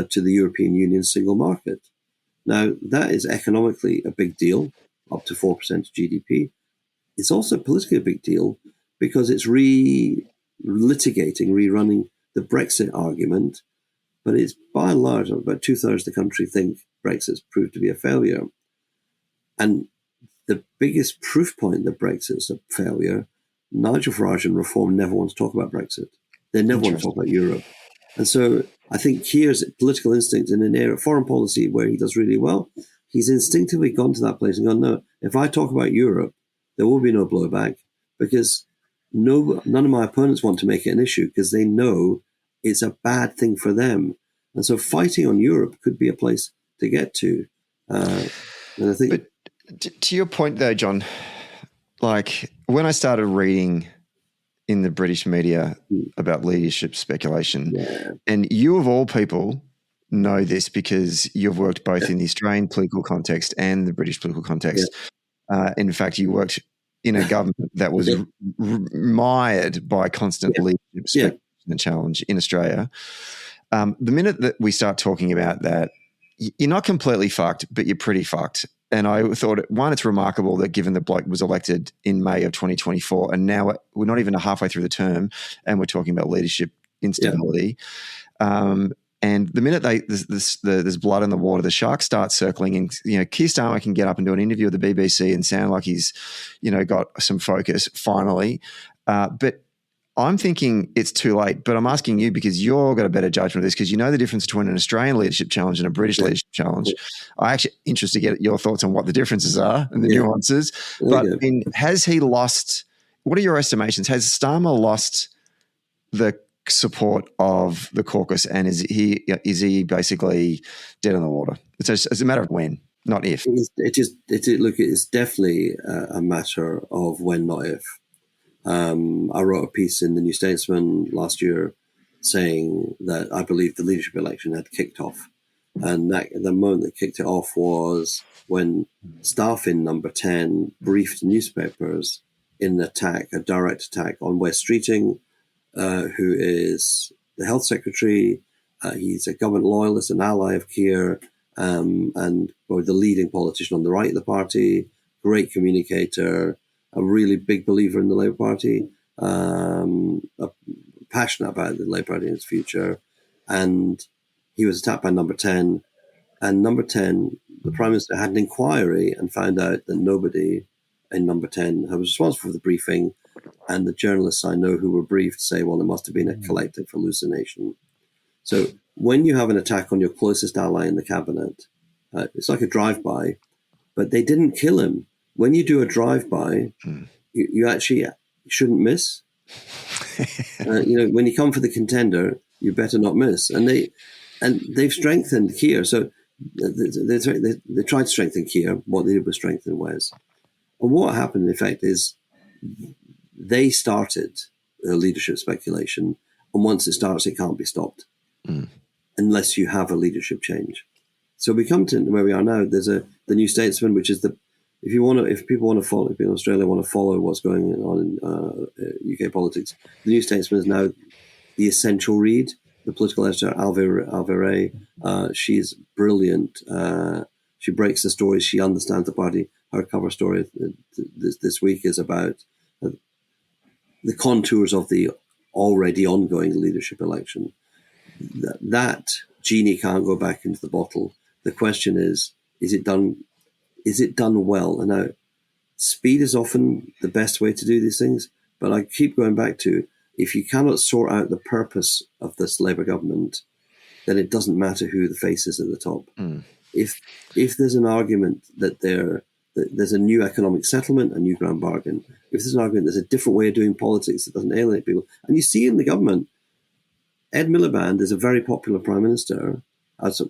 to the European Union single market. Now, that is economically a big deal, up to 4% of GDP. It's also politically a big deal because it's rerunning the Brexit argument, but it's by and large, about 2/3 of the country think Brexit's proved to be a failure. And the biggest proof point that Brexit's a failure, Nigel Farage and Reform never want to talk about Brexit. They never want to talk about Europe. And so I think Keir's political instinct in an area of foreign policy where he does really well, he's instinctively gone to that place and gone, no, if I talk about Europe, there will be no blowback, because none of my opponents want to make it an issue, because they know it's a bad thing for them. And so fighting on Europe could be a place to get to. And I think... To your point, though, John, like when I started reading in the British media about leadership speculation, and you of all people know this because you've worked both in the Australian political context and the British political context. In fact, you worked in a government that was mired by constant leadership speculation and challenge in Australia. The minute that we start talking about that, you're not completely fucked, but you're pretty fucked. And I thought, one, it's remarkable that given the bloke was elected in May of 2024, and now we're not even halfway through the term, and we're talking about leadership instability. And the minute there's blood in the water, the sharks start circling, and Keir Starmer can get up and do an interview with the BBC and sound like he's got some focus finally. But I'm thinking it's too late, but I'm asking you because you've got a better judgment of this because you know the difference between an Australian leadership challenge and a British leadership challenge. I'm actually interested to get your thoughts on what the differences are and the nuances. But has he lost – what are your estimations? Has Starmer lost the support of the caucus and is he basically dead in the water? It's a matter of when, not if. It's definitely a matter of when, not if. I wrote a piece in the New Statesman last year saying that I believe the leadership election had kicked off. And that the moment that kicked it off was when staff in Number 10 briefed newspapers in a direct attack on Wes Streeting, who is the health secretary. He's a government loyalist, an ally of Keir, and the leading politician on the right of the party, great communicator, a really big believer in the Labour Party, passionate about the Labour Party and its future. And he was attacked by Number 10. And Number 10, the Prime Minister had an inquiry and found out that nobody in Number 10 was responsible for the briefing. And the journalists I know who were briefed say, well, there must have been a collective hallucination. So when you have an attack on your closest ally in the cabinet, it's like a drive-by, but they didn't kill him. When you do a drive-by, you actually shouldn't miss. When you come for the contender, you better not miss. And they've strengthened Keir. So they tried to strengthen Keir. What they did was strengthen Wes. And what happened, in effect, is they started leadership speculation. And once it starts, it can't be stopped unless you have a leadership change. So we come to where we are now. There's the New Statesman, which is if people in Australia want to follow what's going on in UK politics, the New Statesman is now the essential read. The political editor, Alvire, she's brilliant. She breaks the stories. She understands the party. Her cover story this week is about the contours of the already ongoing leadership election. That genie can't go back into the bottle. The question is it done? Is it done well? And now, speed is often the best way to do these things. But I keep going back to, if you cannot sort out the purpose of this Labour government, then it doesn't matter who the face is at the top. If there's an argument that there's a new economic settlement, a new grand bargain, if there's an argument there's a different way of doing politics that doesn't alienate people, and you see in the government, Ed Miliband is a very popular Prime Minister. I'll say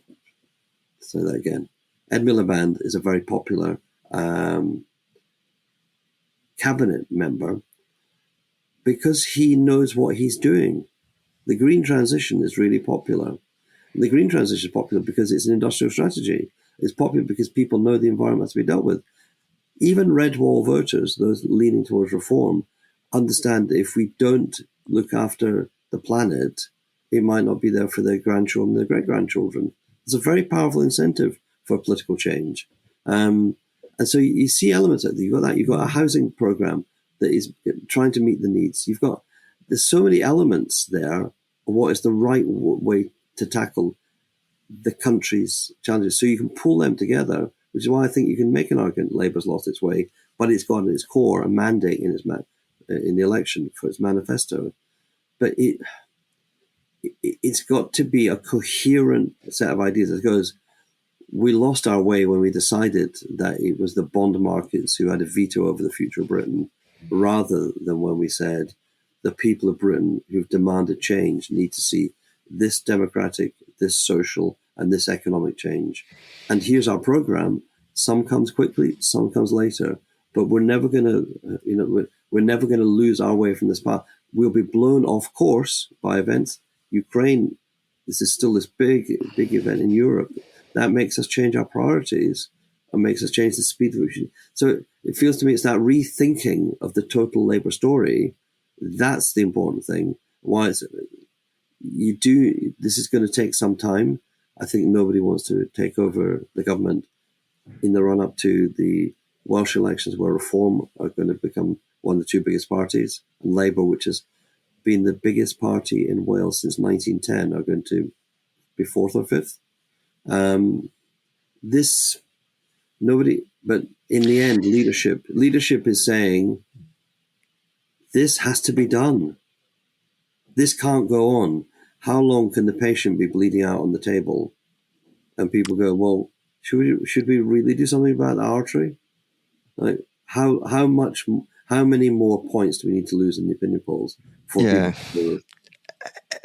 that again. Ed Miliband is a very popular cabinet member because he knows what he's doing. The green transition is really popular. And the green transition is popular because it's an industrial strategy. It's popular because people know the environment has to be dealt with. Even red wall voters, those leaning towards reform, understand that if we don't look after the planet, it might not be there for their grandchildren, their great-grandchildren. It's a very powerful incentive for political change. And so you see elements of that. You've got a housing program that is trying to meet the needs. There's so many elements there of what is the right way to tackle the country's challenges. So you can pull them together, which is why I think you can make an argument Labour's lost its way, but it's got at its core a mandate in the election for its manifesto. But it's got to be a coherent set of ideas that goes, we lost our way when we decided that it was the bond markets who had a veto over the future of Britain, rather than when we said the people of Britain who've demanded change need to see this democratic, this social, and this economic change. And here's our program Some comes quickly, some comes later. But we're never going to, we're never going to lose our way from this path. We'll be blown off course by events. Ukraine, this is still this big event in Europe. That makes us change our priorities and makes us change the speed at which. So it feels to me it's that rethinking of the total Labour story. That's the important thing. Why is it? This is going to take some time. I think nobody wants to take over the government in the run up to the Welsh elections, where Reform are going to become one of the two biggest parties, and Labour, which has been the biggest party in Wales since 1910, are going to be fourth or fifth. But in the end, leadership is saying this has to be done. This can't go on. How long can the patient be bleeding out on the table? And people go, well, should we really do something about the artery? Like how many more points do we need to lose in the opinion polls for people to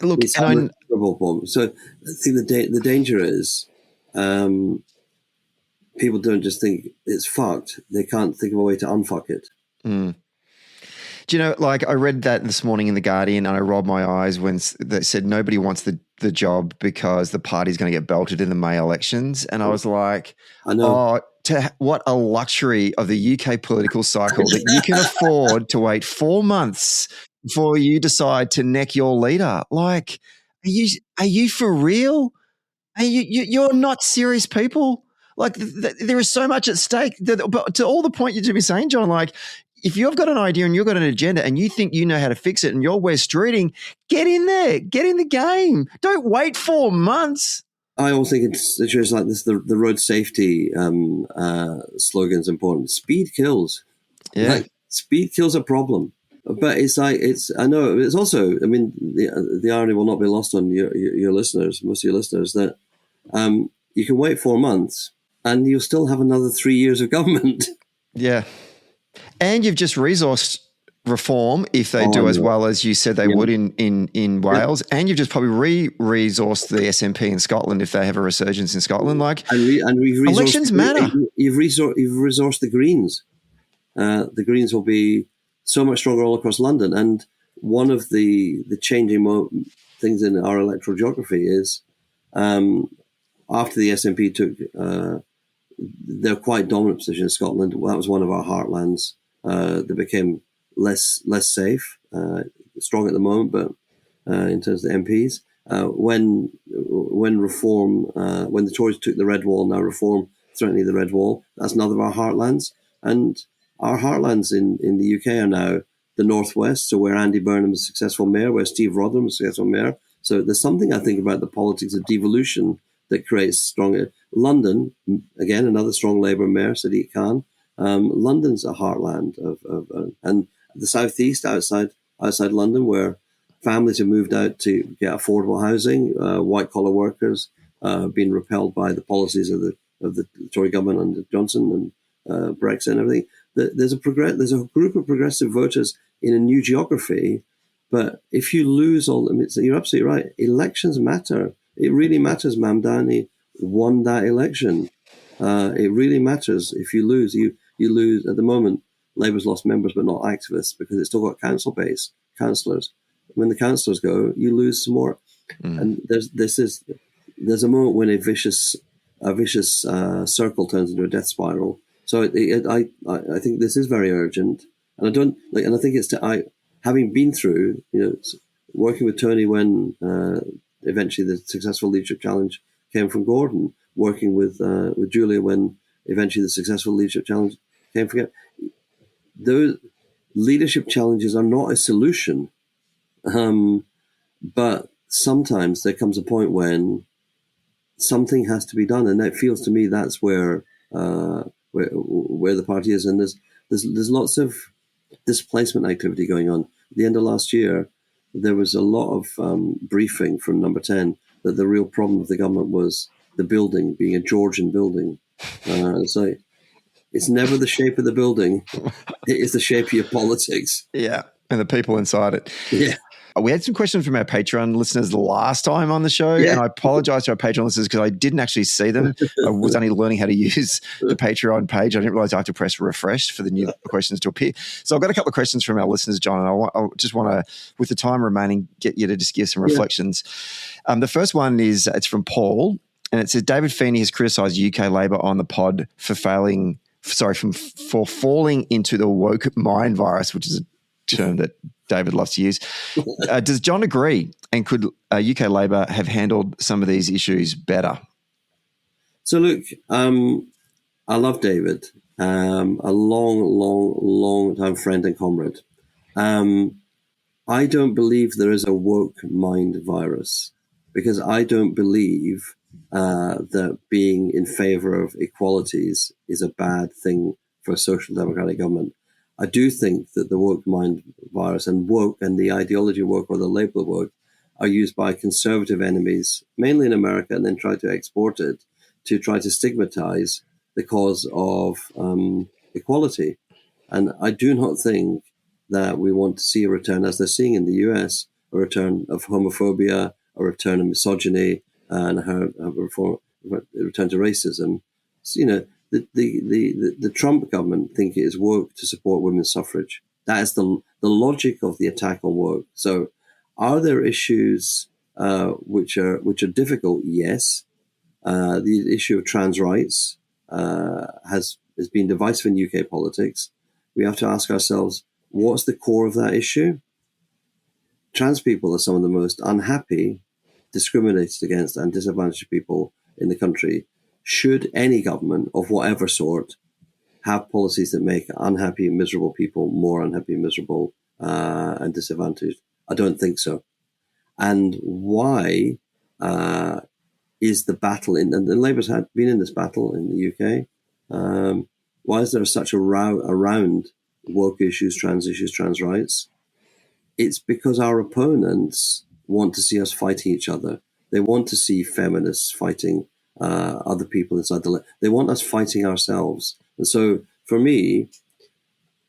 look? It's a terrible problem. So I think the danger is people don't just think it's fucked. They can't think of a way to unfuck it. Mm. Do you know, like I read that this morning in The Guardian and I rolled my eyes when they said nobody wants the job because the party's going to get belted in the May elections. And I was like, I know. What a luxury of the UK political cycle that you can afford to wait 4 months before you decide to neck your leader. Like, are you for real? You're not serious people. Like there is so much at stake. But to all the point you've been saying, John, like if you've got an idea and you've got an agenda and you think you know how to fix it and you're West Streeting, get in there, get in the game. Don't wait 4 months. I also think it's just like this. The road safety slogan is important. Speed kills. Yeah, like, speed kills a problem. But I know it's also. I mean, the irony will not be lost on your listeners, most of your listeners, that you can wait 4 months and you'll still have another 3 years of government. Yeah, and you've just resourced Reform if they do as well as you said they would in Wales, and you've just probably resourced the SNP in Scotland if they have a resurgence in Scotland. Like, and we've elections matter. You've resourced the Greens. The Greens will be so much stronger all across London. And one of the changing things in our electoral geography is after the SNP took their quite dominant position in Scotland, that was one of our heartlands. That became less safe, strong at the moment, but in terms of the MPs, when Reform, when the Tories took the Red Wall, now Reform threatening the Red Wall, that's another of our heartlands. And our heartlands in the UK are now the Northwest, so where Andy Burnham is a successful mayor, where Steve Rotherham is a successful mayor. So there's something I think about the politics of devolution that creates stronger. London, again, another strong Labour mayor, Sadiq Khan. London's a heartland and the southeast outside London, where families have moved out to get affordable housing, white collar workers being repelled by the policies of the Tory government under Johnson and Brexit and everything. There's a group of progressive voters in a new geography, but if you lose all, I mean, you're absolutely right. Elections matter. It really matters. Mamdani won that election. It really matters. If you lose, you lose. At the moment, Labour's lost members, but not activists, because it's still got councillors. When the councillors go, you lose some more. And there's a moment when a vicious circle turns into a death spiral. So I think this is very urgent, and I think it's having been through, working with Tony when eventually the successful leadership challenge came from Gordon, working with Julia when eventually the successful leadership challenge came from Gordon. Those leadership challenges are not a solution, but sometimes there comes a point when something has to be done, and it feels to me that's where the party is. And there's lots of displacement activity going on. At the end of last year, there was a lot of briefing from Number 10 that the real problem of the government was the building being a Georgian building. So it's never the shape of the building; it is the shape of your politics. Yeah, and the people inside it. Yeah. We had some questions from our Patreon listeners the last time on the show, and I apologize to our Patreon listeners because I didn't actually see them. I was only learning how to use the Patreon page. I didn't realize I have to press refresh for the new questions to appear. So I've got a couple of questions from our listeners, John, and I just want to, with the time remaining, get you to just give some reflections. The first one is, it's from Paul, and it says, David Feeney has criticised UK Labor on the pod for falling into the woke mind virus, which is a term that David loves to use. Does John agree? And could UK Labor have handled some of these issues better? So look, I love David, a long time friend and comrade. I don't believe there is a woke mind virus, because I don't believe that being in favor of equalities is a bad thing for a social democratic government. I do think that the woke mind virus and woke and the ideology woke, or the label woke, are used by conservative enemies, mainly in America, and then try to export it to try to stigmatize the cause of equality. And I do not think that we want to see a return, as they're seeing in the US, a return of homophobia, a return of misogyny, and a return to racism. So, the Trump government think it is woke to support women's suffrage. That is the logic of the attack on woke. So, are there issues which are difficult? Yes. The issue of trans rights has been divisive in UK politics. We have to ask ourselves, what's the core of that issue? Trans people are some of the most unhappy, discriminated against, and disadvantaged people in the country. Should any government of whatever sort have policies that make unhappy, miserable people more unhappy, miserable, and disadvantaged? I don't think so. And why is the battle and Labour's had been in this battle in the UK? Why is there such a row around woke issues, trans rights? It's because our opponents want to see us fighting each other. They want to see feminists fighting other people inside they want us fighting ourselves. And so, for me,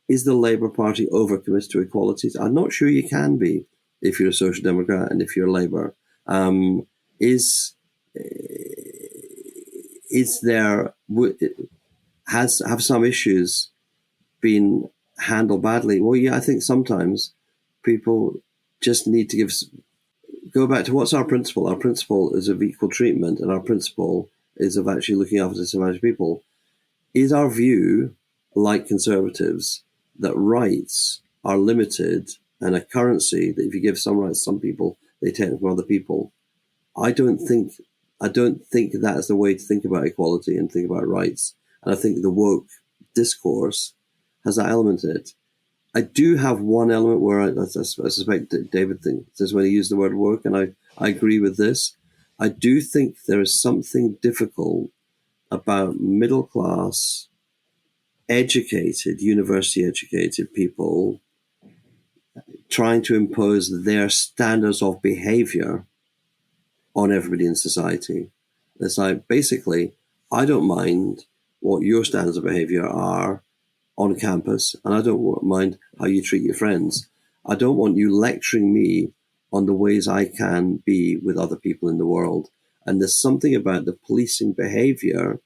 is the Labour Party overcommitted to equalities? I'm not sure you can be if you're a Social Democrat and if you're Labour. Have some issues been handled badly? Well, yeah, I think sometimes people just need to go back to what's our principle. Our principle is of equal treatment, and our principle is of actually looking after disadvantaged people. Is our view, like conservatives, that rights are limited and a currency that if you give some rights to some people, they take them from other people? I don't think that is the way to think about equality and think about rights. And I think the woke discourse has that element in it. I do have one element where I suspect David says when he used the word woke, and I agree with this. I do think there is something difficult about middle class, educated, university educated people trying to impose their standards of behavior on everybody in society. It's like, basically, I don't mind what your standards of behavior are on campus, and I don't mind how you treat your friends. I don't want you lecturing me on the ways I can be with other people in the world. And there's something about the policing behavior,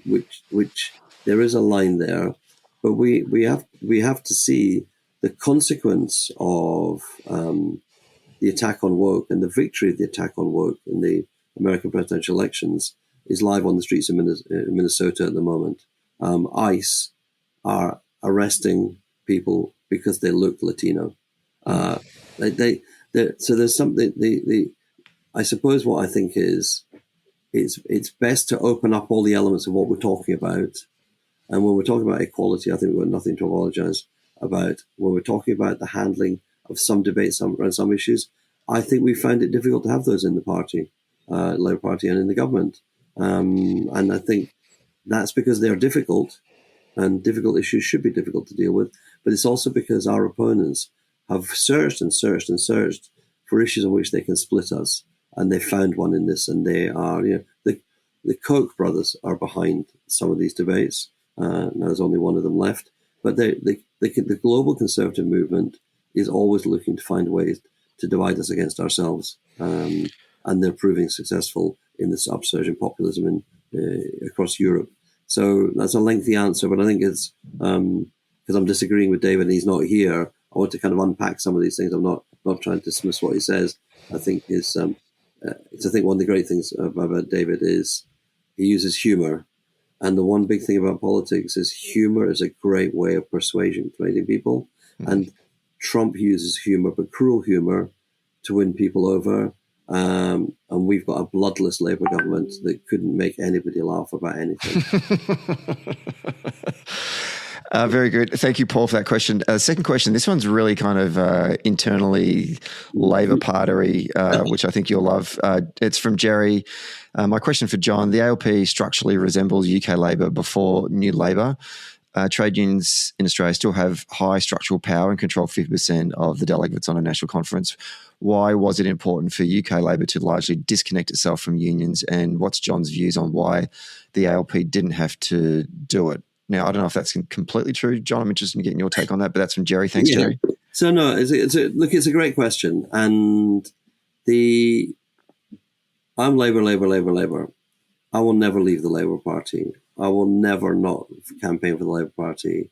which there is a line there, but we have to see the consequence of the attack on woke and the victory of the attack on woke in the American presidential elections is live on the streets of Minnesota at the moment. ICE are arresting people because they look Latino. So there's something. I suppose what I think is it's best to open up all the elements of what we're talking about. And when we're talking about equality, I think we've got nothing to apologize about. When we're talking about the handling of some debates around some issues, I think we found it difficult to have those in the party, Labour Party, and in the government. And I think that's because they're difficult, and difficult issues should be difficult to deal with. But it's also because our opponents have searched and searched and searched for issues on which they can split us. And they found one in this, and they are, the Koch brothers are behind some of these debates. Now there's only one of them left. But the global conservative movement is always looking to find ways to divide us against ourselves. And they're proving successful in this upsurge in populism across Europe. So that's a lengthy answer, but I think it's because I'm disagreeing with David and he's not here. I want to kind of unpack some of these things. I'm not trying to dismiss what he says. I think I think one of the great things about David is he uses humor. And the one big thing about politics is humor is a great way of persuading people. Mm-hmm. And Trump uses humor, but cruel humor, to win people over. And we've got a bloodless Labour government that couldn't make anybody laugh about anything. Very good. Thank you, Paul, for that question. Second question. This one's really kind of internally Labour Party, which I think you'll love. It's from Jerry. My question for John: the ALP structurally resembles UK Labour before New Labour. Trade unions in Australia still have high structural power and control 50% of the delegates on a national conference. Why was it important for UK Labour to largely disconnect itself from unions? And what's John's views on why the ALP didn't have to do it? Now, I don't know if that's completely true, John. I'm interested in getting your take on that, but that's from Jerry. Thanks, Jerry. So, no, it's a great question. And I'm Labour. I will never leave the Labour Party. I will never not campaign for the Labour Party.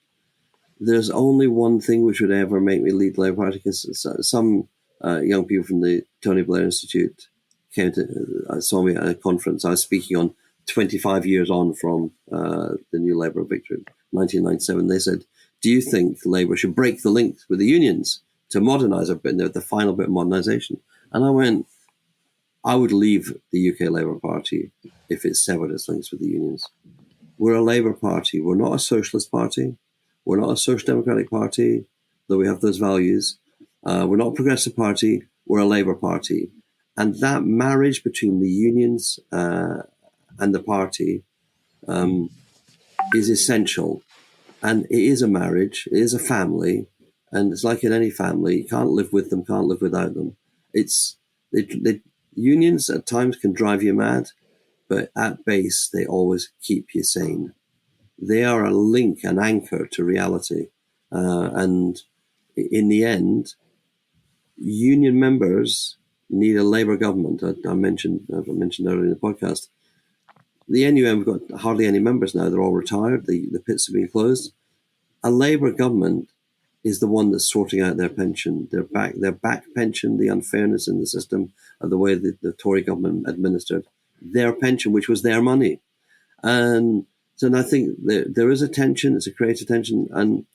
There's only one thing which would ever make me leave the Labour Party, because some young people from the Tony Blair Institute saw me at a conference. I was speaking on 25 years on from the new Labour victory, 1997. They said, do you think Labour should break the links with the unions to modernise a bit, the final bit of modernisation? And I went, I would leave the UK Labour Party if it severed its links with the unions. We're a Labour Party. We're not a socialist party. We're not a social democratic party, though we have those values. We're not a progressive party. We're a Labour Party. And that marriage between the unions and the party is essential. And it is a marriage. It is a family. And it's like in any family, you can't live with them, can't live without them. Unions at times can drive you mad, but at base, they always keep you sane. They are a link, an anchor to reality. And in the end, union members need a Labour government. I mentioned earlier in the podcast, the NUM have got hardly any members now. They're all retired. The pits have been closed. A Labour government is the one that's sorting out their pension, their back pension, the unfairness in the system of the way that the Tory government administered their pension, which was their money. And so I think there is a tension. It's a creative tension. And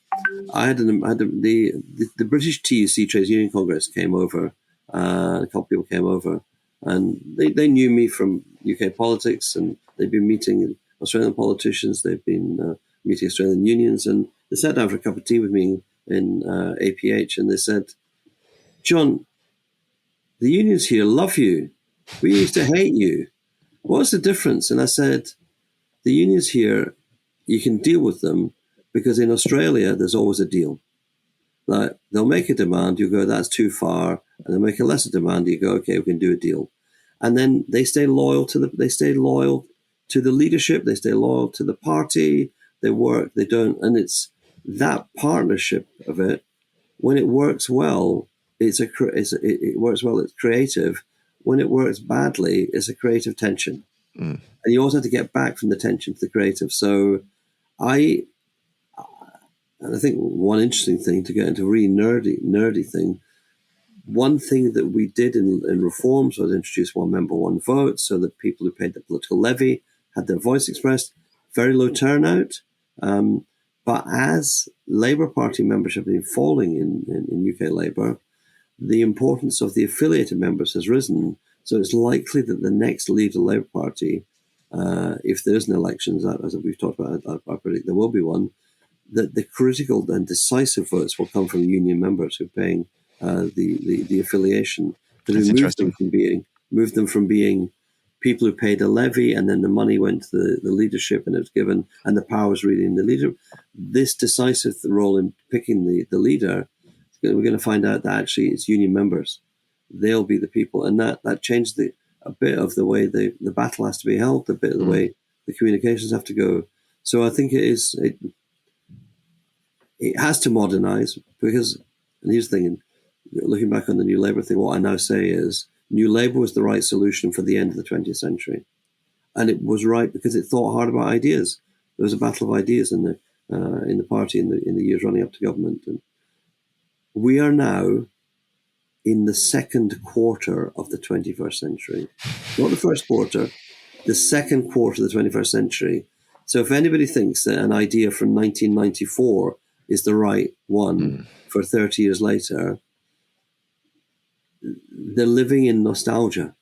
the British TUC Trades Union Congress came over. A couple of people came over, and they knew me from UK politics, and they've been meeting Australian politicians. They've been meeting Australian unions, and they sat down for a cup of tea with me in APH, and they said, John, the unions here love you. We used to hate you. What's the difference? And I said, the unions here, you can deal with them because in Australia, there's always a deal. Like, they'll make a demand, you go, that's too far, and they'll make a lesser demand, you go, okay, we can do a deal. And then they stay loyal to the leadership, they stay loyal to the party, they work, they don't, and it's that partnership of it. When it works well, it works well, it's creative. When it works badly, it's a creative tension. And you also have to get back from the tension to the creative. So I think one interesting thing, to get into a really nerdy thing, one thing that we did in reforms was introduce one member, one vote, so that people who paid the political levy had their voice expressed. Very low turnout. But as Labour Party membership has been falling in UK Labour, the importance of the affiliated members has risen. So it's likely that the next leader of the Labour Party, if there is an election, as we've talked about, I predict there will be one, that the critical and decisive votes will come from union members who are paying the affiliation. That moved them from being people who paid a levy and then the money went to the leadership and it was given, and the power was really in the leader. This decisive role in picking the leader, we're going to find out that actually it's union members. They'll be the people, and that changed a bit of the way the battle has to be held, a bit of the way the communications have to go. So I think it has to modernise, because, and here's the thing, looking back on the New Labour thing, what I now say is New Labour was the right solution for the end of the 20th century. And it was right because it thought hard about ideas. There was a battle of ideas in the party in the years running up to government. And we are now in the second quarter of the 21st century. Not the first quarter, the second quarter of the 21st century. So if anybody thinks that an idea from 1994 is the right one for 30 years later, they're living in nostalgia.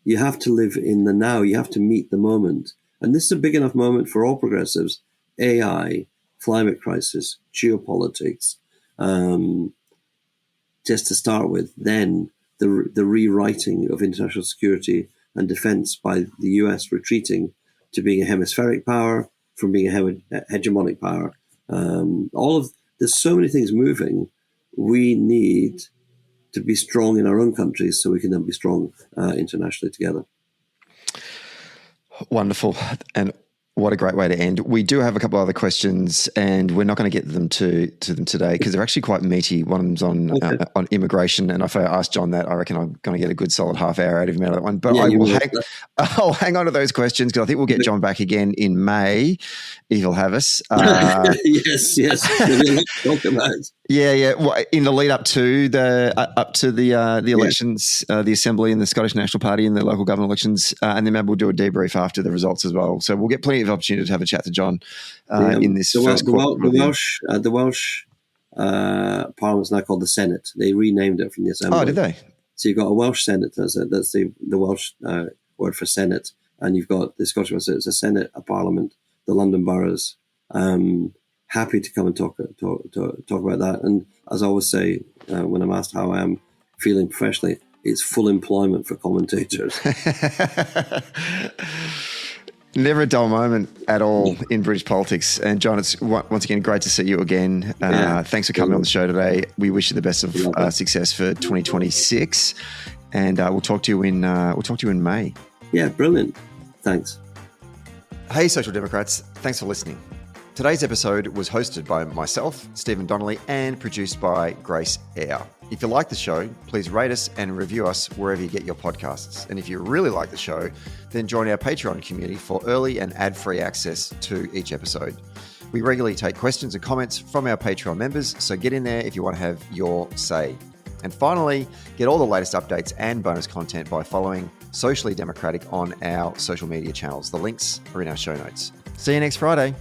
You have to live in the now. You have to meet the moment. And this is a big enough moment for all progressives. AI, climate crisis, geopolitics, just to start with. Then the rewriting of international security and defense by the US retreating to being a hemispheric power from being a hegemonic power. There's so many things moving. We need to be strong in our own countries so we can then be strong internationally together. Wonderful. And what a great way to end. We do have a couple of other questions, and we're not going to get them to them today because they're actually quite meaty. One of them's on immigration, and if I ask John that, I reckon I'm going to get a good solid half hour out of him out of that one. But I'll hang on to those questions because I think we'll get John back again in May if he'll have us. Yes. Talk about it. Yeah. Well, in the lead up to the elections, the Assembly and the Scottish National Party and the local government elections, and then maybe we'll do a debrief after the results as well. So we'll get plenty of opportunity to have a chat to John in this first quarter. The Welsh Parliament's now called the Senate. They renamed it from the Assembly. Oh, did they? So you've got a Welsh Senate. That's the Welsh word for Senate, and you've got the Scottish one. So it's a Senate, a Parliament, the London boroughs. Happy to come and talk about that. And as I always say, when I'm asked how I am feeling professionally, it's full employment for commentators. Never a dull moment at all in British politics. And John, it's once again great to see you again. Thanks for coming on the show today. We wish you the best of success for 2026, and we'll talk to you in May. Yeah, brilliant. Thanks. Hey, Social Democrats. Thanks for listening. Today's episode was hosted by myself, Stephen Donnelly, and produced by Grace Eyre. If you like the show, please rate us and review us wherever you get your podcasts. And if you really like the show, then join our Patreon community for early and ad-free access to each episode. We regularly take questions and comments from our Patreon members, so get in there if you want to have your say. And finally, get all the latest updates and bonus content by following Socially Democratic on our social media channels. The links are in our show notes. See you next Friday.